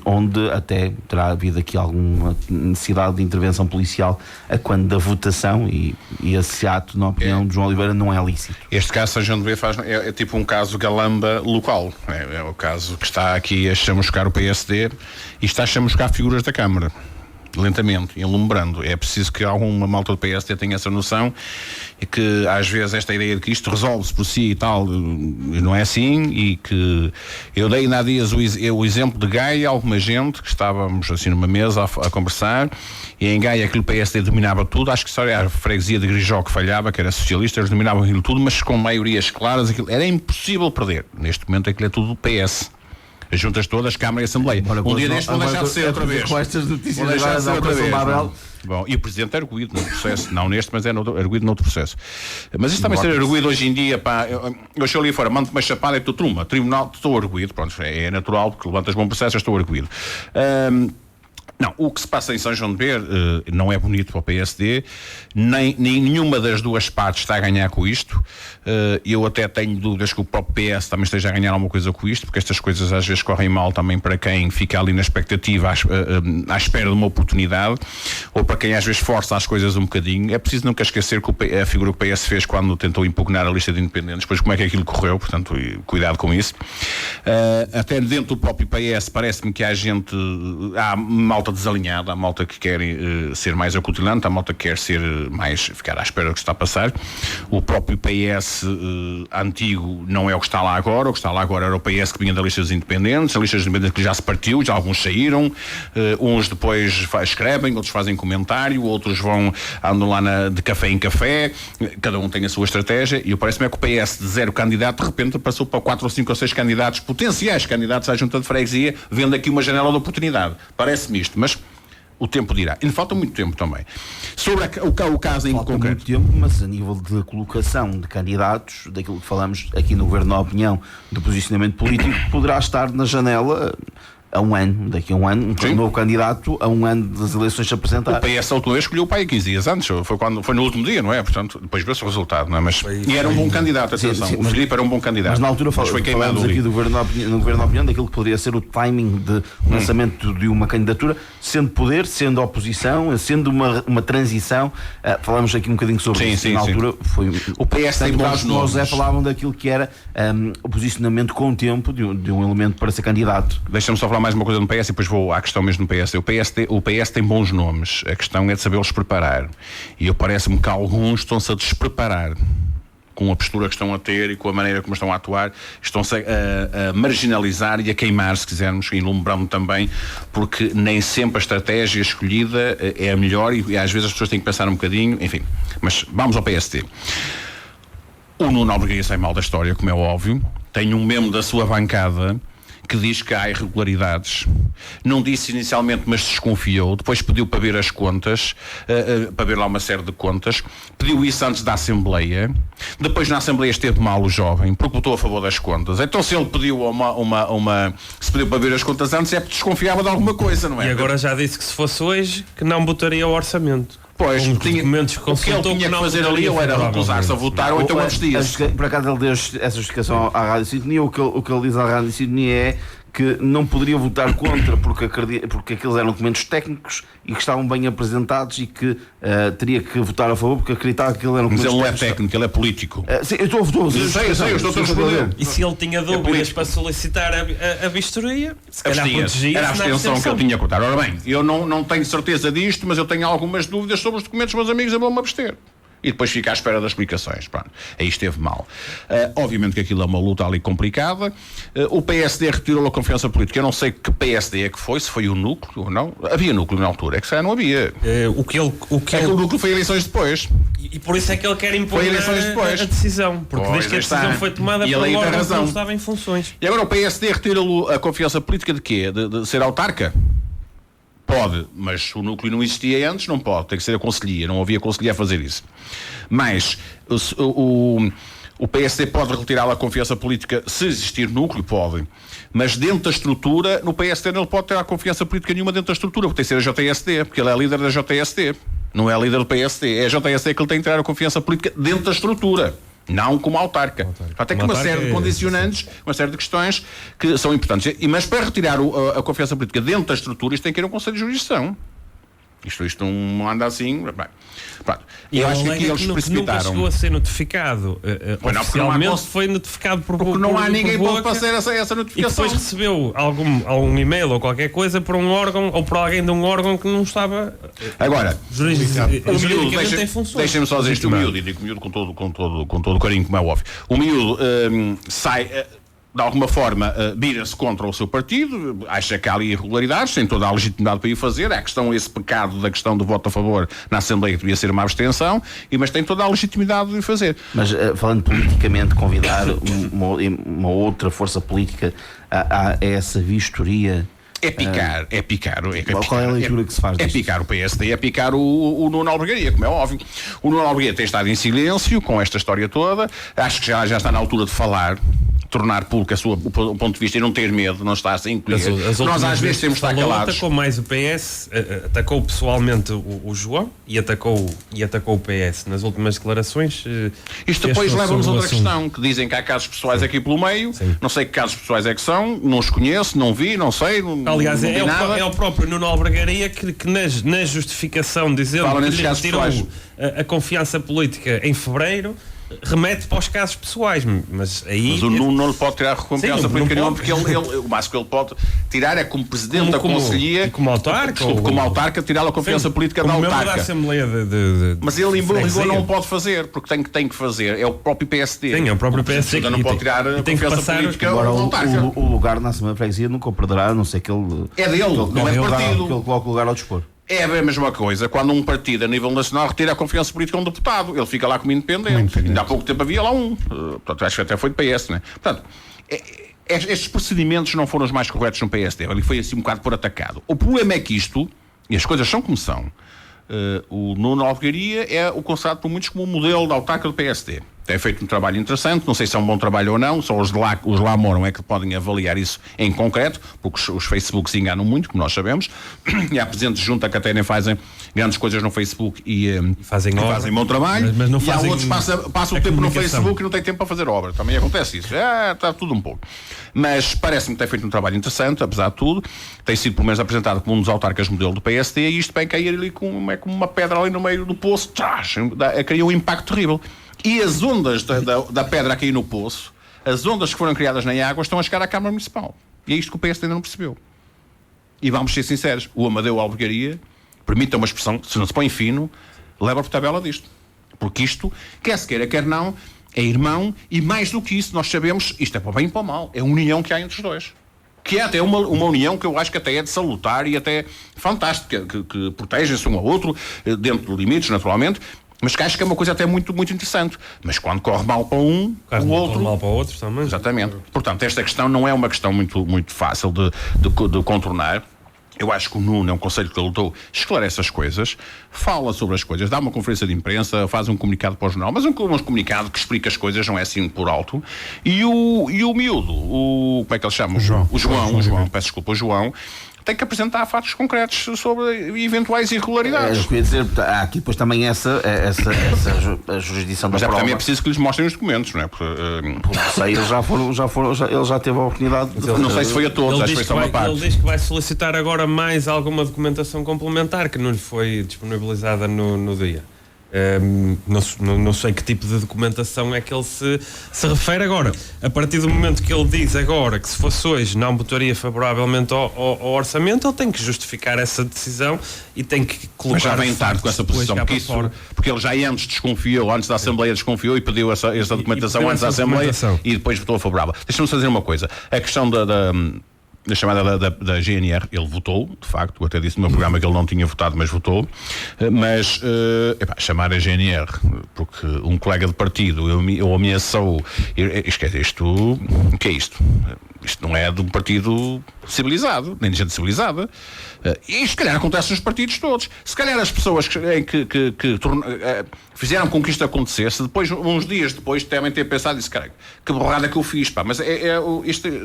[SPEAKER 3] onde até terá havido aqui alguma necessidade de intervenção policial a quando da votação, e esse ato, na opinião de João Oliveira, não é lícito.
[SPEAKER 4] Este caso São João de Ver é tipo um caso galamba local, é o caso que está aqui a chamuscar o PSD e está a chamuscar figuras da Câmara. Lentamente, enlumbrando. É preciso que alguma malta do PSD tenha essa noção, e que às vezes esta ideia de que isto resolve-se por si e tal, não é assim, e que eu dei ainda há dias o exemplo de Gaia, alguma gente que estávamos assim numa mesa a conversar, e em Gaia aquilo PSD dominava tudo. Acho que só era a freguesia de Grijó que falhava, que era socialista, eles dominavam aquilo tudo, mas com maiorias claras, aquilo era impossível perder. Neste momento aquilo é tudo PS. As juntas todas, Câmara e Assembleia. Um dia destes vão deixar de ser outra vez.
[SPEAKER 3] Com estas notícias agora da Operação Babel.
[SPEAKER 4] Bom, e o Presidente é arguido no processo, não neste, mas é arguido noutro processo. Mas isto também ser arguido hoje em dia, pá, eu estou ali fora, mando-te uma chapada e tu tribunal, estou arguido, pronto, é natural, porque levantas bom processo, eu estou arguido. Não, o que se passa em São João de Ber não é bonito para o PSD, nem nenhuma das duas partes está a ganhar com isto. Eu até tenho dúvidas que o próprio PS também esteja a ganhar alguma coisa com isto, porque estas coisas às vezes correm mal também para quem fica ali na expectativa, à espera de uma oportunidade, ou para quem às vezes força as coisas um bocadinho. É preciso nunca esquecer que a figura que o PS fez quando tentou impugnar a lista de independentes, depois como é que aquilo correu, portanto, cuidado com isso. Até dentro do próprio PS parece-me que há malta desalinhada, há malta que quer ser mais acutilante, há malta que quer ficar à espera do que está a passar. O próprio PS antigo não é o que está lá agora. O que está lá agora era o PS que vinha da lista dos independentes, a lista dos independentes que já se partiu, já alguns saíram, uns depois escrevem, outros fazem comentário, outros andam lá de café em café, cada um tem a sua estratégia, e parece-me que o PS de 0 candidato de repente passou para 4 ou 5 ou 6 candidatos, potenciais candidatos à junta de freguesia, vendo aqui uma janela de oportunidade. Parece-me isto, mas o tempo dirá. E falta muito tempo também. Sobre o caso em concreto.
[SPEAKER 3] Muito tempo, mas a nível de colocação de candidatos, daquilo que falamos aqui no Governo da Opinião, do posicionamento político, poderá estar na janela a um ano, daqui a um ano, um novo candidato a um ano das eleições se apresentar.
[SPEAKER 4] O PS a última vez escolheu o pai 15 dias antes, foi no último dia, não é? Portanto, depois vê-se o resultado, não é? E era um bom candidato, atenção. Sim, o Filipe era um bom candidato.
[SPEAKER 3] Mas na altura falamos aqui no Governo da Opinião daquilo que poderia ser o timing de lançamento de uma candidatura, sendo poder, sendo oposição, sendo uma transição. Falámos aqui um bocadinho sobre isso. Na altura foi
[SPEAKER 4] o PS tem bons nomes.
[SPEAKER 3] José falavam daquilo que era o posicionamento com o tempo de um elemento para ser candidato.
[SPEAKER 4] Deixa-me só falar mais uma coisa no PS e depois vou à questão mesmo no PS. O PS tem bons nomes, a questão é de sabê-los preparar, e parece-me que alguns estão-se a despreparar com a postura que estão a ter e com a maneira como estão a atuar, estão-se a marginalizar e a queimar, se quisermos, enlumbrando também, porque nem sempre a estratégia escolhida é a melhor, e às vezes as pessoas têm que pensar um bocadinho, enfim. Mas vamos ao PSD. O Nuno Albergaria sai mal da história, como é óbvio. Tem um membro da sua bancada que diz que há irregularidades. Não disse inicialmente, mas desconfiou. Depois pediu para ver as contas, para ver lá uma série de contas. Pediu isso antes da Assembleia. Depois na Assembleia esteve mal o jovem, porque votou a favor das contas. Então se ele pediu se pediu para ver as contas antes, é porque desconfiava de alguma coisa, não é?
[SPEAKER 1] E agora já disse que se fosse hoje, que não botaria o orçamento.
[SPEAKER 4] Pois, o que ele tinha que fazer ali ou era recusar-se a votar ou então abstia-se.
[SPEAKER 3] Por acaso ele deu essa justificação à Rádio Sintonia. O que ele diz à Rádio Sintonia é que não poderia votar contra porque aqueles eram documentos técnicos e que estavam bem apresentados, e que teria que votar a favor porque acreditava que aquele eram documentos técnicos.
[SPEAKER 4] Mas ele não é técnico, ele é político.
[SPEAKER 3] Sim, eu estou a responder.
[SPEAKER 1] E se ele tinha dúvidas para solicitar a vistoria, se calhar protegia-se.
[SPEAKER 4] Era a abstenção que ele tinha que votar. Ora bem, eu não tenho certeza disto, mas eu tenho algumas dúvidas sobre os documentos, meus amigos, eu vou-me abster. E depois fica à espera das explicações. Pronto. Aí esteve mal. Obviamente que aquilo é uma luta ali complicada. O PSD retirou a confiança política. Eu não sei que PSD é que foi, se foi o núcleo ou não. Havia núcleo na altura, é que já não havia. O núcleo foi eleições depois.
[SPEAKER 1] E por isso é que ele quer impor a decisão. Porque desde que a decisão foi tomada, pelo órgão não estava em funções.
[SPEAKER 4] E agora o PSD retira a confiança política de quê? De ser autarca? Pode, mas o núcleo não existia antes, não pode, tem que ser a conselhia, não havia conselhia a fazer isso. Mas o PSD pode retirar a confiança política se existir núcleo, pode. Mas dentro da estrutura, no PSD não pode ter a confiança política nenhuma dentro da estrutura, porque tem que ser a JSD, porque ele é líder da JSD, não é líder do PSD, é a JSD que ele tem que ter a confiança política dentro da estrutura. Não como autarca. Tem que uma série de condicionantes, uma série de questões que são importantes. Mas para retirar a confiança política dentro da estrutura, isto tem que ir a um Conselho de Jurisdição. Isto não anda assim.
[SPEAKER 1] E eu acho que aqui eles precipitaram. Nunca chegou a ser notificado. Oficialmente foi notificado por boca.
[SPEAKER 4] Porque não há ninguém para fazer essa notificação.
[SPEAKER 1] E depois recebeu algum e-mail ou qualquer coisa por um órgão ou por alguém de um órgão que não estava.
[SPEAKER 4] Agora,
[SPEAKER 1] juridicamente em funções.
[SPEAKER 4] Deixem-me só dizer isto. O miúdo, e digo miúdo com todo o carinho, como é óbvio. O miúdo sai. De alguma forma, vira-se contra o seu partido, acha que há ali irregularidades, tem toda a legitimidade para ir fazer. Há esse pecado da questão do voto a favor na Assembleia, que devia ser uma abstenção, mas tem toda a legitimidade de fazer.
[SPEAKER 3] Mas, falando politicamente, convidar uma outra força política a essa vistoria.
[SPEAKER 4] É picar.
[SPEAKER 3] Qual é a leitura que se faz disto?
[SPEAKER 4] É picar o PSD, é picar o Nuno Albergaria, como é óbvio. O Nuno Albergaria tem estado em silêncio com esta história toda. Acho que já está na altura de falar. tornar público o ponto de vista e não ter medo, não estar sem encolher. Nós às vezes temos de estar calados.
[SPEAKER 1] Atacou mais o PS, atacou pessoalmente o João e atacou o PS nas últimas declarações.
[SPEAKER 4] Isto depois leva-nos a outra questão, que dizem que há casos pessoais aqui pelo meio. Sim. Não sei que casos pessoais é que são, não os conheço, não vi, não sei.
[SPEAKER 1] Aliás, é o próprio Nuno Albergaria que na justificação dizendo que lhe tirou a confiança política em fevereiro, remete para os casos pessoais, mas
[SPEAKER 4] o Nuno não lhe pode tirar a recompensa política nenhuma, porque o máximo que ele pode tirar é como presidente da Conselhia,
[SPEAKER 1] como
[SPEAKER 4] autarca, tirar a confiança política da autarca.
[SPEAKER 1] Da Assembleia
[SPEAKER 4] mas ele em bom rigor não pode fazer, porque tem que fazer, é o próprio PSD.
[SPEAKER 1] Sim, é o próprio PSD
[SPEAKER 4] que não pode tirar a confiança política
[SPEAKER 3] da autarca. O lugar na Assembleia de Freguesia nunca o perderá, a não ser que ele...
[SPEAKER 4] É dele, não é partido.
[SPEAKER 3] Que ele coloque o lugar ao dispor.
[SPEAKER 4] É a mesma coisa quando um partido a nível nacional retira a confiança política a um deputado. Ele fica lá como independente. Ainda há pouco tempo havia lá um. Portanto, acho que até foi de PS, né? Portanto, estes procedimentos não foram os mais corretos no PSD. Ele foi assim um bocado por atacado. O problema é que isto, e as coisas são como são, o Nuno Albergaria é o considerado por muitos como o modelo da autarca do PSD. Tem feito um trabalho interessante, não sei se é um bom trabalho ou não, só os lá moram é que podem avaliar isso em concreto, porque os Facebooks enganam muito, como nós sabemos, e há presentes junto a Catarina fazem grandes coisas no Facebook e fazem bom trabalho,
[SPEAKER 1] mas não
[SPEAKER 4] e há
[SPEAKER 1] fazem
[SPEAKER 4] outros que passam o tempo no Facebook e não têm tempo para fazer obra, também acontece isso, está tudo um pouco. Mas parece-me que tem feito um trabalho interessante, apesar de tudo, tem sido pelo menos apresentado como um dos autarcas modelo do PSD, e isto vem cair ali como uma pedra ali no meio do poço, cria um impacto terrível. E as ondas da pedra aqui no poço, as ondas que foram criadas na água, estão a chegar à Câmara Municipal. E é isto que o PSD ainda não percebeu. E vamos ser sinceros, o Amadeu Albergaria, permita uma expressão, se não se põe fino, leva por tabela disto. Porque isto, quer se queira, quer não, é irmão, e mais do que isso, nós sabemos, isto é para o bem e para o mal, é a união que há entre os dois. Que é até uma união que eu acho que até é de salutar e até fantástica, que protegem-se um ao outro, dentro de limites, naturalmente, mas que acho que é uma coisa até muito, muito interessante. Mas quando corre mal para um, o outro...
[SPEAKER 1] Corre mal para o outro também.
[SPEAKER 4] Exatamente. Portanto, esta questão não é uma questão muito, muito fácil de contornar. Eu acho que o Nuno é um conselho que ele deu, esclarece as coisas, fala sobre as coisas, dá uma conferência de imprensa, faz um comunicado para o jornal, mas um comunicado que explica as coisas, não é assim por alto. E o miúdo, como é que ele chama? O João, peço desculpa, o João, tem que apresentar fatos concretos sobre eventuais irregularidades.
[SPEAKER 3] Eu queria dizer, há aqui depois também a jurisdição da prova.
[SPEAKER 4] Mas também é preciso que lhes mostrem os documentos, não é? Porque
[SPEAKER 3] ele já teve a oportunidade de...
[SPEAKER 4] Não sei se foi a todos, acho que foi só uma parte.
[SPEAKER 1] Ele diz que vai solicitar agora mais alguma documentação complementar que não lhe foi disponibilizada no dia. Não sei que tipo de documentação é que ele se refere agora. A partir do momento que ele diz agora que se fosse hoje não votaria favoravelmente ao orçamento, ele tem que justificar essa decisão e tem que colocar...
[SPEAKER 4] Mas já vem tarde com essa posição, porque ele já antes desconfiou, antes da Assembleia desconfiou e pediu essa documentação antes da Assembleia e depois votou favorável. Deixa-me só dizer uma coisa, a questão da chamada da GNR, ele votou, de facto, eu até disse no meu programa que ele não tinha votado, mas votou, mas chamar a GNR, porque um colega de partido eu ameaçou, esquece isto, o que é isto? Isto não é de um partido civilizado, nem de gente civilizada. E se calhar acontece nos partidos todos. Se calhar as pessoas que fizeram com que isto acontecesse, depois, uns dias depois, devem ter pensado e disse, cara, que borrada que eu fiz, pá. Mas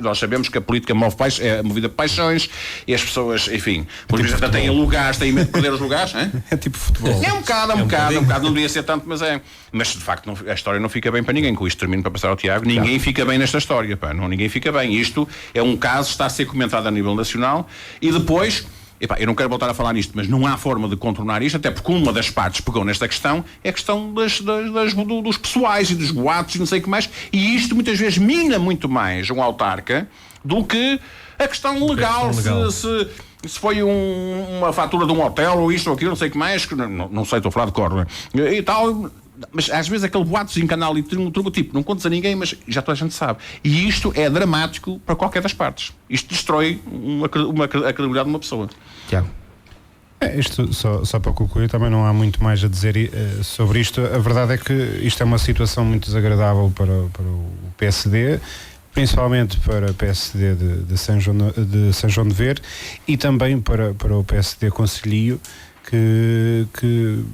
[SPEAKER 4] nós sabemos que a política é movida por paixões e as pessoas, enfim, por vezes até têm lugares, têm medo de perder os lugares.
[SPEAKER 2] É tipo futebol.
[SPEAKER 4] É um bocado, não devia ser tanto, mas é. Mas de facto a história não fica bem para ninguém. Com isto termino para passar ao Tiago. Ninguém fica bem nesta história, pá. Ninguém fica bem. Isto é um caso, está a ser comentado a nível nacional e depois. Eu não quero voltar a falar nisto, mas não há forma de contornar isto, até porque uma das partes pegou nesta questão é a questão dos pessoais e dos boatos e não sei o que mais, e isto muitas vezes mina muito mais um autarca do que a questão legal. Se foi uma fatura de um hotel ou isto ou aquilo, não sei o que mais, não sei, estou a falar de cor, e tal. Mas às vezes aquele boato em canal e tipo, não contas a ninguém, mas já toda a gente sabe. E isto é dramático para qualquer das partes. Isto destrói a credibilidade de uma pessoa.
[SPEAKER 3] Tiago.
[SPEAKER 2] Isto, só para concluir, também não há muito mais a dizer sobre isto. A verdade é que isto é uma situação muito desagradável para o PSD, principalmente para o PSD de São João de Ver e também para o PSD Concelhio, que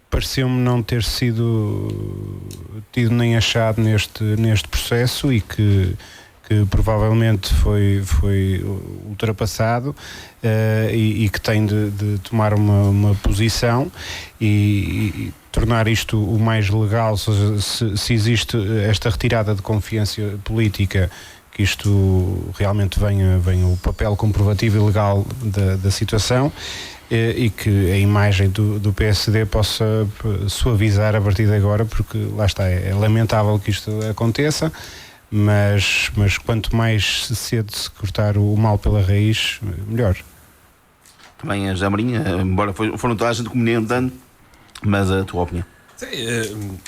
[SPEAKER 2] pareceu-me não ter sido tido nem achado neste processo e que provavelmente foi ultrapassado e que tem de tomar uma posição e tornar isto o mais legal, ou seja, se existe esta retirada de confiança política, que isto realmente venha o papel comprovativo e legal da situação e que a imagem do PSD possa suavizar a partir de agora, porque lá está, é lamentável que isto aconteça, mas quanto mais cedo se cortar o mal pela raiz, melhor.
[SPEAKER 3] Também a José Marinho, embora foram toda a gente comentando, mas a tua opinião?
[SPEAKER 1] Sim,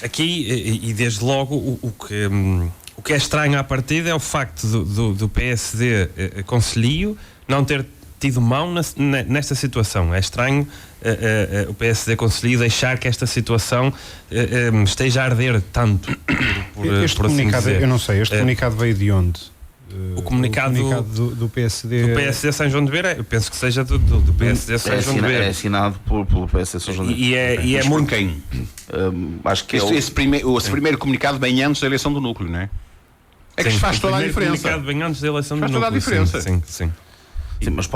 [SPEAKER 1] aqui, e desde logo, o que é estranho à partida é o facto do PSD Conselhio não ter tido mão nesta situação. É estranho o PSD Conselhio deixar que esta situação esteja a arder tanto.
[SPEAKER 2] Este comunicado, eu não sei, este comunicado veio de onde?
[SPEAKER 1] O comunicado
[SPEAKER 2] do PSD...
[SPEAKER 1] Do PSD São João de Beira, eu penso que seja do PSD São João de Beira.
[SPEAKER 3] É assinado pelo PSD São João de Beira.
[SPEAKER 1] E é muito...
[SPEAKER 4] quem?
[SPEAKER 3] Acho que
[SPEAKER 4] esse primeiro comunicado bem antes da eleição do núcleo, não é? É que faz toda a diferença.
[SPEAKER 1] Comunicado bem antes da eleição do núcleo.
[SPEAKER 4] Faz toda a diferença.
[SPEAKER 1] Sim.
[SPEAKER 3] Sim, mas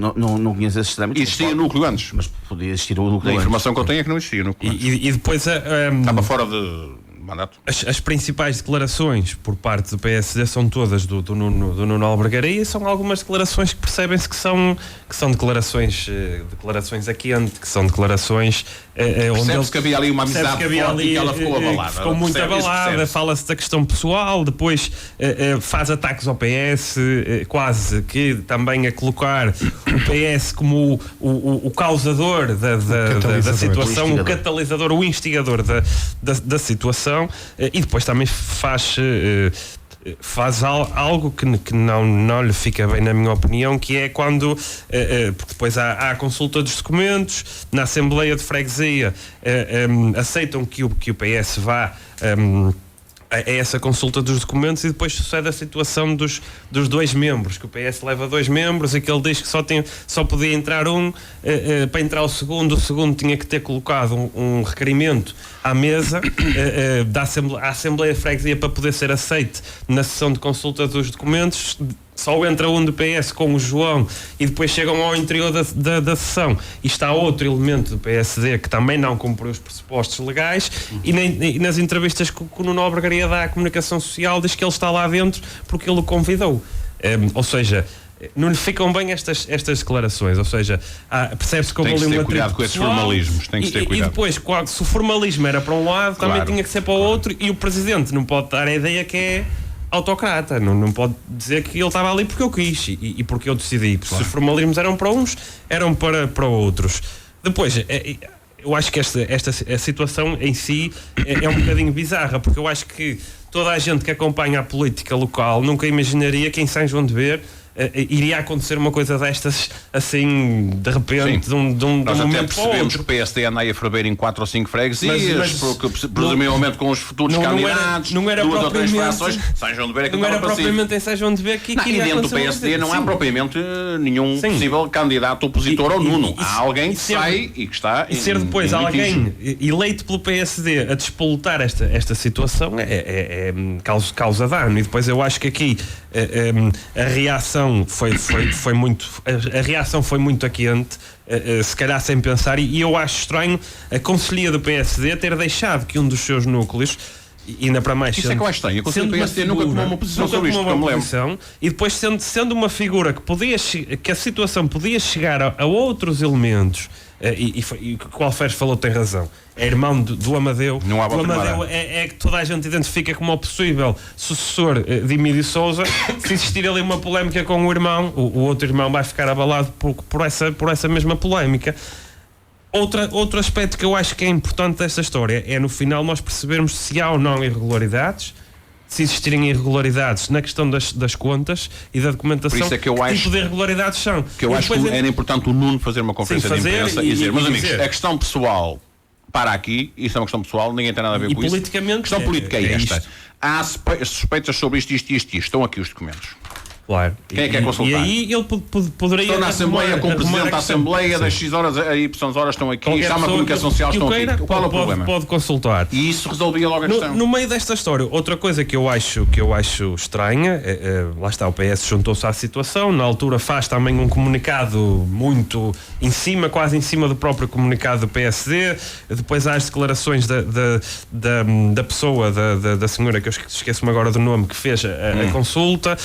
[SPEAKER 3] não conheço esses trâmites.
[SPEAKER 4] Existia núcleo antes.
[SPEAKER 3] Mas podia existir o núcleo antes.
[SPEAKER 4] A informação que eu tenho é que não existia núcleo antes.
[SPEAKER 1] E depois...
[SPEAKER 4] Estava fora de mandato.
[SPEAKER 1] As principais declarações por parte do PSD são todas do Nuno Albergaria, e são algumas declarações que percebem-se que são declarações aqui, que são declarações
[SPEAKER 4] percebe-se que havia ali uma amizade forte e que ela ficou abalada.
[SPEAKER 1] Ficou muito abalada, fala-se da questão pessoal, depois faz ataques ao PS, quase que também a colocar o PS como o causador da situação, o catalisador, o instigador da situação, e depois também faz algo que não lhe fica bem, na minha opinião, que é quando porque depois há a consulta dos documentos na Assembleia de Freguesia, aceitam que o PS vá a essa consulta dos documentos, e depois sucede a situação dos dois membros, que o PS leva 2 membros e que ele diz que só podia entrar para entrar o segundo tinha que ter colocado um requerimento à mesa à Assembleia de Freguesia para poder ser aceite na sessão de consulta dos documentos. Só entra um do PS com o João e depois chegam ao interior da sessão e está outro elemento do PSD que também não cumpriu os pressupostos legais, e nas entrevistas que o Nuno Albergaria dá à comunicação social diz que ele está lá dentro porque ele o convidou. Ou seja, não lhe ficam bem estas declarações, ou seja, percebe-se que houve ali um atrito
[SPEAKER 4] cuidado com esses formalismos, tem que ter cuidado.
[SPEAKER 1] E depois, se o formalismo era para um lado, também tinha que ser para o outro, e o Presidente não pode dar a ideia que é autocrata, não pode dizer que ele estava ali porque eu quis e porque eu decidi. Claro. Se os formalismos eram para uns, eram para outros. Depois, eu acho que a situação em si é um bocadinho bizarra, porque eu acho que toda a gente que acompanha a política local nunca imaginaria que em São João de Beira iria acontecer uma coisa destas assim, de repente, de um
[SPEAKER 4] nós
[SPEAKER 1] momento
[SPEAKER 4] até percebemos que o PSD anda aí a ferver em 4 ou 5 freguesias, porque presumivelmente com os futuros candidatos,
[SPEAKER 1] não era
[SPEAKER 4] 2 ou 3 frações, São João de Beira, que
[SPEAKER 1] não era propriamente em São João de Beira que
[SPEAKER 4] e dentro do PSD não há propriamente nenhum possível candidato opositor ao Nuno. Há alguém que sai e que está
[SPEAKER 1] e ser depois alguém eleito pelo PSD a despolutar esta situação causa dano. E depois eu acho que aqui a reação foi muito a quente, se calhar sem pensar, e eu acho estranho a Conselhia do PSD ter deixado que um dos seus núcleos, e ainda para mais,
[SPEAKER 4] isso é que eu acho estranho. A Conselhia do PSD nunca tomou uma posição sobre isto, como lembro.
[SPEAKER 1] E depois sendo uma figura que a situação podia chegar a outros elementos, e o Alferes falou, tem razão, é irmão do Amadeu.
[SPEAKER 4] Não há
[SPEAKER 1] o Amadeu é que toda a gente identifica como o possível sucessor de Emílio Sousa. Se existir ali uma polémica com o irmão, o outro irmão vai ficar abalado por essa mesma polémica. Outro aspecto que eu acho que é importante desta história é, no final, nós percebermos se há ou não irregularidades, se existirem irregularidades na questão das contas e da documentação. Por
[SPEAKER 4] isso é que eu acho,
[SPEAKER 1] tipo de irregularidades são.
[SPEAKER 4] Que eu acho que era importante o Nuno fazer uma conferência de imprensa e dizer, meus amigos, a questão pessoal para aqui, isso é uma questão pessoal, ninguém tem nada a ver com isso.
[SPEAKER 1] Politicamente,
[SPEAKER 4] a questão política é esta. Há suspeitas sobre isto. Estão aqui os documentos.
[SPEAKER 1] Claro.
[SPEAKER 4] Quem é que quer consultar?
[SPEAKER 1] E aí ele poderia...
[SPEAKER 4] Estão na Assembleia, com o Presidente da Assembleia, das X horas a Y horas estão aqui, está uma comunicação social, estão aqui. Qual é o problema?
[SPEAKER 1] Pode consultar.
[SPEAKER 4] E isso resolvia logo a questão.
[SPEAKER 1] No meio desta história, outra coisa que eu acho estranha, lá está, o PS juntou-se à situação, na altura faz também um comunicado muito em cima, quase em cima do próprio comunicado do PSD, depois há as declarações da pessoa, da senhora, que eu esqueço-me agora do nome, que fez a consulta,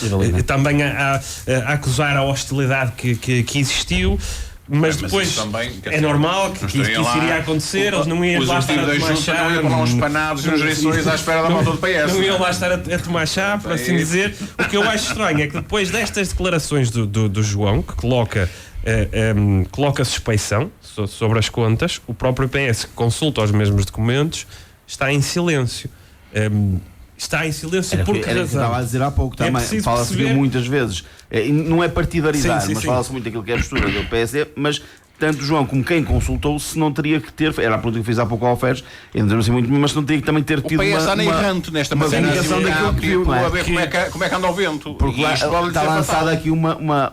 [SPEAKER 1] também a acusar a hostilidade que existiu. Mas depois também, é normal que isso iria acontecer, eles não iam lá estar a tomar chá.
[SPEAKER 4] Não iam lá uns panados e uns gerições à espera da malta do PS.
[SPEAKER 1] Não iam lá estar a tomar chá, por assim dizer. O que eu acho estranho é que depois destas declarações do João, que coloca suspeição sobre as contas, o próprio PS, que consulta os mesmos documentos, está em silêncio. Está em silêncio por que razão?
[SPEAKER 3] Estava a dizer há pouco também, fala-se muitas vezes, não é partidarizar, mas fala-se muito daquilo que é a postura do PSD, mas tanto o João como quem consultou, se não teria que ter, era a pergunta que eu fiz há pouco ao Alferes, assim muito, mas não teria que também ter tido
[SPEAKER 4] o PS está errante nesta matéria,
[SPEAKER 3] indicação daquilo que viu, não é?
[SPEAKER 4] A ver como é que anda o vento.
[SPEAKER 3] Porque lá está lançada aqui uma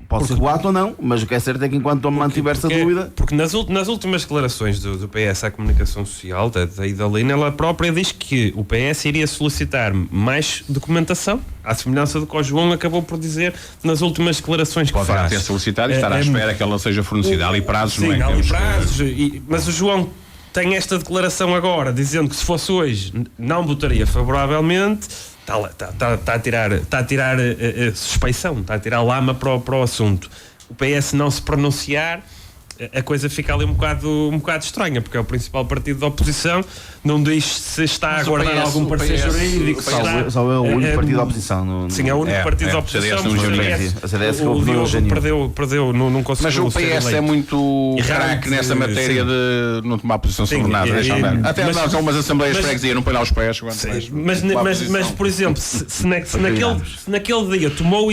[SPEAKER 3] pode ser boato ou não, mas o que é certo é que enquanto mantiver essa dúvida...
[SPEAKER 1] Porque nas últimas declarações do PS à comunicação social, da Idalina, ela própria diz que o PS iria solicitar mais documentação, à semelhança do que o João acabou por dizer nas últimas declarações que faz.
[SPEAKER 4] Pode ter solicitado e estar à espera que ela seja fornecida. Há ali prazos, não é?
[SPEAKER 1] Há ali prazos, mas o João tem esta declaração agora, dizendo que se fosse hoje não votaria favoravelmente. Está a tirar suspeição, está a tirar lama para o assunto. O PS não se pronunciar, a coisa fica ali um bocado estranha, porque é o principal partido da oposição, não diz se está a aguardar algum parecer jurídico.
[SPEAKER 3] Só é o único partido da oposição.
[SPEAKER 1] Sim, é o único partido da oposição.
[SPEAKER 3] A CDS
[SPEAKER 1] perdeu, não conseguiu.
[SPEAKER 4] Mas o PS é muito craque nessa matéria de não tomar posição sobre nada. Até nós algumas assembleias de freguesia não põe lá os pés.
[SPEAKER 1] Mas, por exemplo, se naquele dia tomou...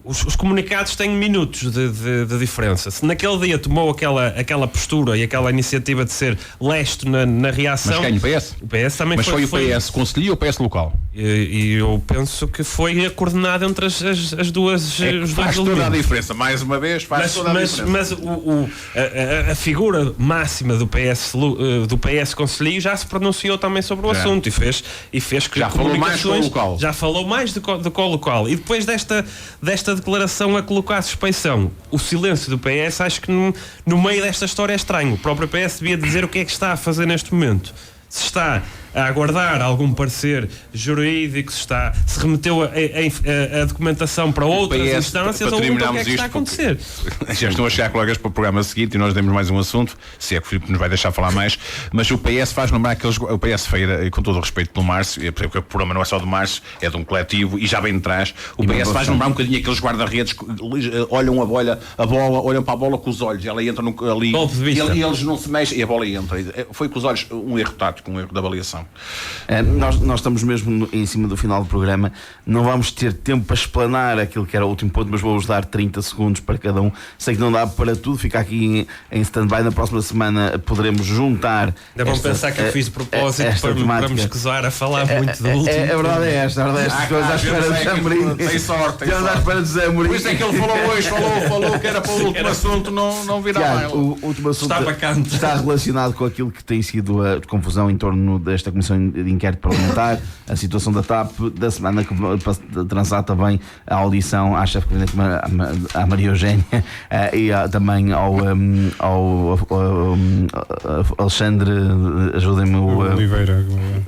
[SPEAKER 1] Os comunicados têm minutos de diferença. Se naquele dia tomou aquela postura e aquela iniciativa de ser lesto na reação...
[SPEAKER 4] Mas quem? O PS?
[SPEAKER 1] O PS também
[SPEAKER 4] mas foi o PS conselhio ou o PS local?
[SPEAKER 1] E eu penso que foi coordenado entre as duas...
[SPEAKER 4] Faz toda a diferença, mais uma vez, faz toda a diferença.
[SPEAKER 1] Mas a figura máxima do PS conselho já se pronunciou também sobre o assunto e fez que
[SPEAKER 4] já falou mais com o local.
[SPEAKER 1] Já falou mais do que o local. E depois desta declaração a colocar a suspeição, o silêncio do PS, acho que no meio desta história é estranho. O próprio PS devia dizer o que é que está a fazer neste momento. Se está a aguardar algum parecer jurídico, se remeteu a documentação para outras instâncias, ou então o que é que está a acontecer?
[SPEAKER 4] Já estão a chegar colegas para o programa seguinte e nós demos mais um assunto, se é que o Filipe nos vai deixar falar mais, mas o PS faz lembrar que o PS Feira, com todo o respeito pelo Márcio, porque o programa não é só do Márcio, é de um coletivo e já vem de trás, o PS faz lembrar um bocadinho aqueles guarda-redes que olham a bola, olham para a bola com os olhos, ela entra ali e eles não se mexem e a bola entra. Foi com os olhos um erro tático, um erro de avaliação.
[SPEAKER 3] Nós estamos mesmo em cima do final do programa, não vamos ter tempo para explanar aquilo que era o último ponto, mas vou-vos dar 30 segundos para cada um. Sei que não dá para tudo, fica aqui em stand-by. Na próxima semana poderemos juntar.
[SPEAKER 1] Vão pensar que eu fiz de propósito para me escusar a falar muito do último.
[SPEAKER 3] A verdade é esta, estou à espera de José Amorim.
[SPEAKER 4] Tem sorte.
[SPEAKER 3] Estou à espera de José Amorim.
[SPEAKER 4] Por isso é que ele falou hoje, falou que era para o último assunto, não virá mais.
[SPEAKER 3] O último assunto está relacionado com aquilo que tem sido a confusão em torno desta comissão de inquérito parlamentar, a situação da TAP, da semana que transar também a audição à chefe de gabinete, à Maria Eugénia, e também ao Alexandre, ajudem-me,
[SPEAKER 2] Oliveira.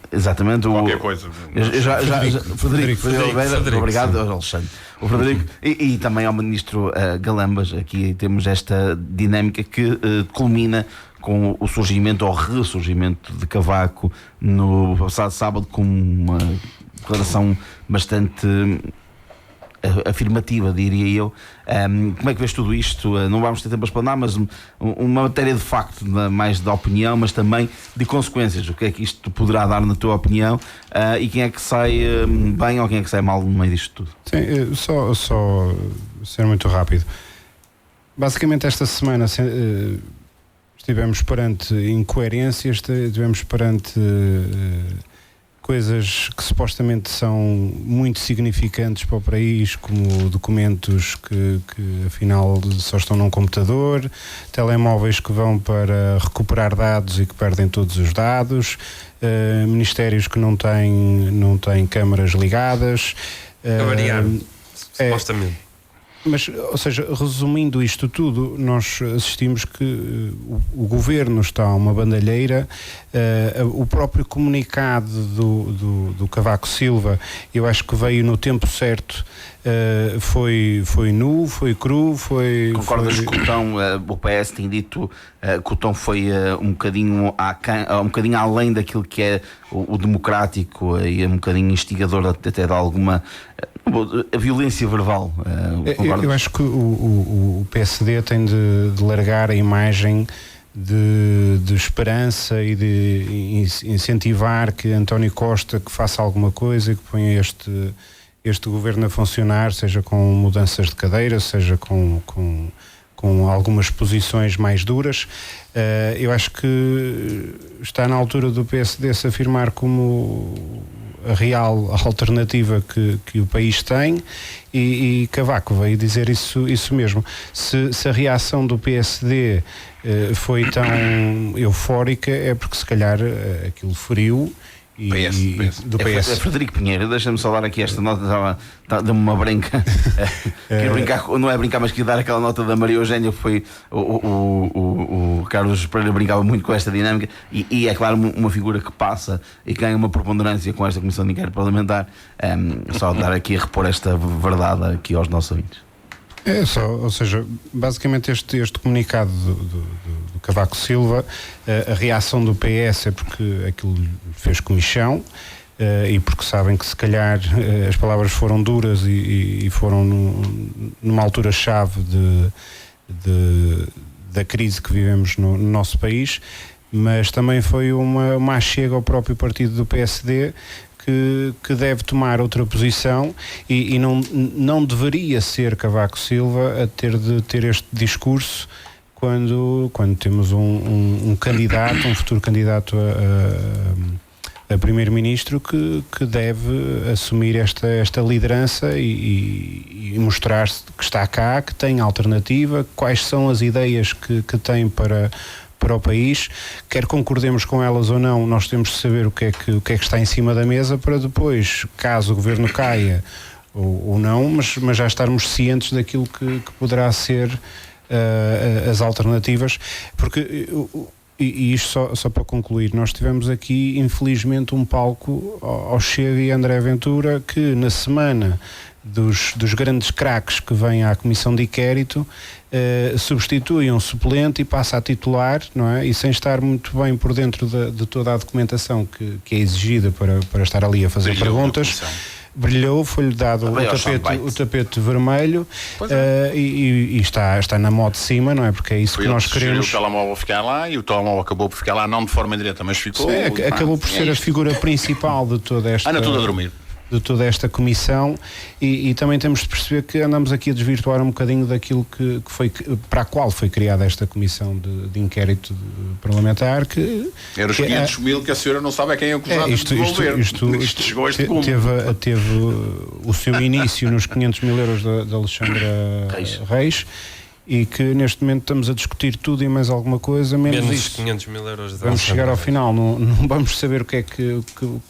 [SPEAKER 3] Exatamente.
[SPEAKER 4] Qualquer coisa.
[SPEAKER 3] Frederico Oliveira, obrigado, Alexandre. O Frederico, e também ao ministro Galambas. Aqui temos esta dinâmica que culmina com o surgimento ou ressurgimento de Cavaco no passado sábado, com uma declaração bastante afirmativa, diria eu. Como é que vês tudo isto? Não vamos ter tempo para explanar, mas uma matéria de facto, mais de opinião, mas também de consequências. O que é que isto poderá dar, na tua opinião? E quem é que sai bem ou quem é que sai mal no meio disto tudo?
[SPEAKER 2] Sim, só ser muito rápido. Basicamente, esta semana estivemos perante incoerências, estivemos perante coisas que supostamente são muito significantes para o país, como documentos que afinal só estão num computador, telemóveis que vão para recuperar dados e que perdem todos os dados, ministérios que não têm câmaras ligadas.
[SPEAKER 1] A variar, supostamente.
[SPEAKER 2] Mas, ou seja, resumindo isto tudo, nós assistimos que o governo está a uma bandalheira, o próprio comunicado do Cavaco Silva, eu acho que veio no tempo certo, foi nu, foi cru,
[SPEAKER 3] Concordas que o PS tem dito que o tom foi um bocadinho além daquilo que é o democrático e um bocadinho instigador até de alguma a violência verbal.
[SPEAKER 2] Eu acho que o PSD tem de largar a imagem de esperança e de incentivar que António Costa que faça alguma coisa e que ponha este governo a funcionar, seja com mudanças de cadeira, seja com algumas posições mais duras. Eu acho que está na altura do PSD se afirmar como a real alternativa que o país tem, e Cavaco veio dizer isso mesmo. Se a reação do PSD foi tão eufórica, é porque se calhar aquilo feriu. Do PS.
[SPEAKER 3] Frederico Pinheiro, deixa-me só dar aqui esta nota, dá-me uma brinca. Quero brincar, não é brincar, mas quero dar aquela nota da Maria Eugénia, que foi o Carlos Pereira brincava muito com esta dinâmica, e é claro uma figura que passa e ganha uma preponderância com esta Comissão de Inquérito Parlamentar. Só dar aqui a repor esta verdade aqui aos nossos ouvintes.
[SPEAKER 2] Ou seja, basicamente este comunicado do Cavaco Silva, a reação do PS é porque aquilo fez comichão, e porque sabem que se calhar as palavras foram duras e foram numa altura-chave da crise que vivemos no nosso país, mas também foi uma achega ao próprio partido do PSD, que deve tomar outra posição, e não deveria ser Cavaco Silva a ter este discurso quando temos um candidato, um futuro candidato a primeiro-ministro que deve assumir esta liderança e mostrar-se que está cá, que tem alternativa, quais são as ideias que tem para o país. Quer concordemos com elas ou não, nós temos de saber o que é que está em cima da mesa, para depois, caso o governo caia ou não, mas já estarmos cientes daquilo que poderá ser as alternativas, porque e isto só para concluir, nós tivemos aqui infelizmente um palco ao Chega e André Ventura, que na semana dos grandes craques que vêm à Comissão de Inquérito substitui um suplente e passa a titular, não é? E sem estar muito bem por dentro de toda a documentação que é exigida para estar ali a fazer perguntas. Brilhou, foi-lhe dado o tapete vermelho, e está na moda de cima, não é? Porque é isso que nós queremos.
[SPEAKER 4] O telemóvel ficar lá, e o telemóvel acabou por ficar lá, não de forma direta, mas ficou.
[SPEAKER 2] Acabou por ser a figura principal de toda esta.
[SPEAKER 4] Anda tudo a dormir.
[SPEAKER 2] De toda esta comissão, e também temos de perceber que andamos aqui a desvirtuar um bocadinho daquilo que foi, para a qual foi criada esta comissão de inquérito parlamentar, que
[SPEAKER 4] era os 500 mil que a senhora não sabe a quem é acusado de devolver.
[SPEAKER 2] Isto chegou a este ponto. Teve o seu início nos 500 mil euros de Alexandra Reis, e que neste momento estamos a discutir tudo e mais alguma coisa, menos isto.
[SPEAKER 1] 500 mil euros.
[SPEAKER 2] Vamos chegar ao final, não vamos saber o que é que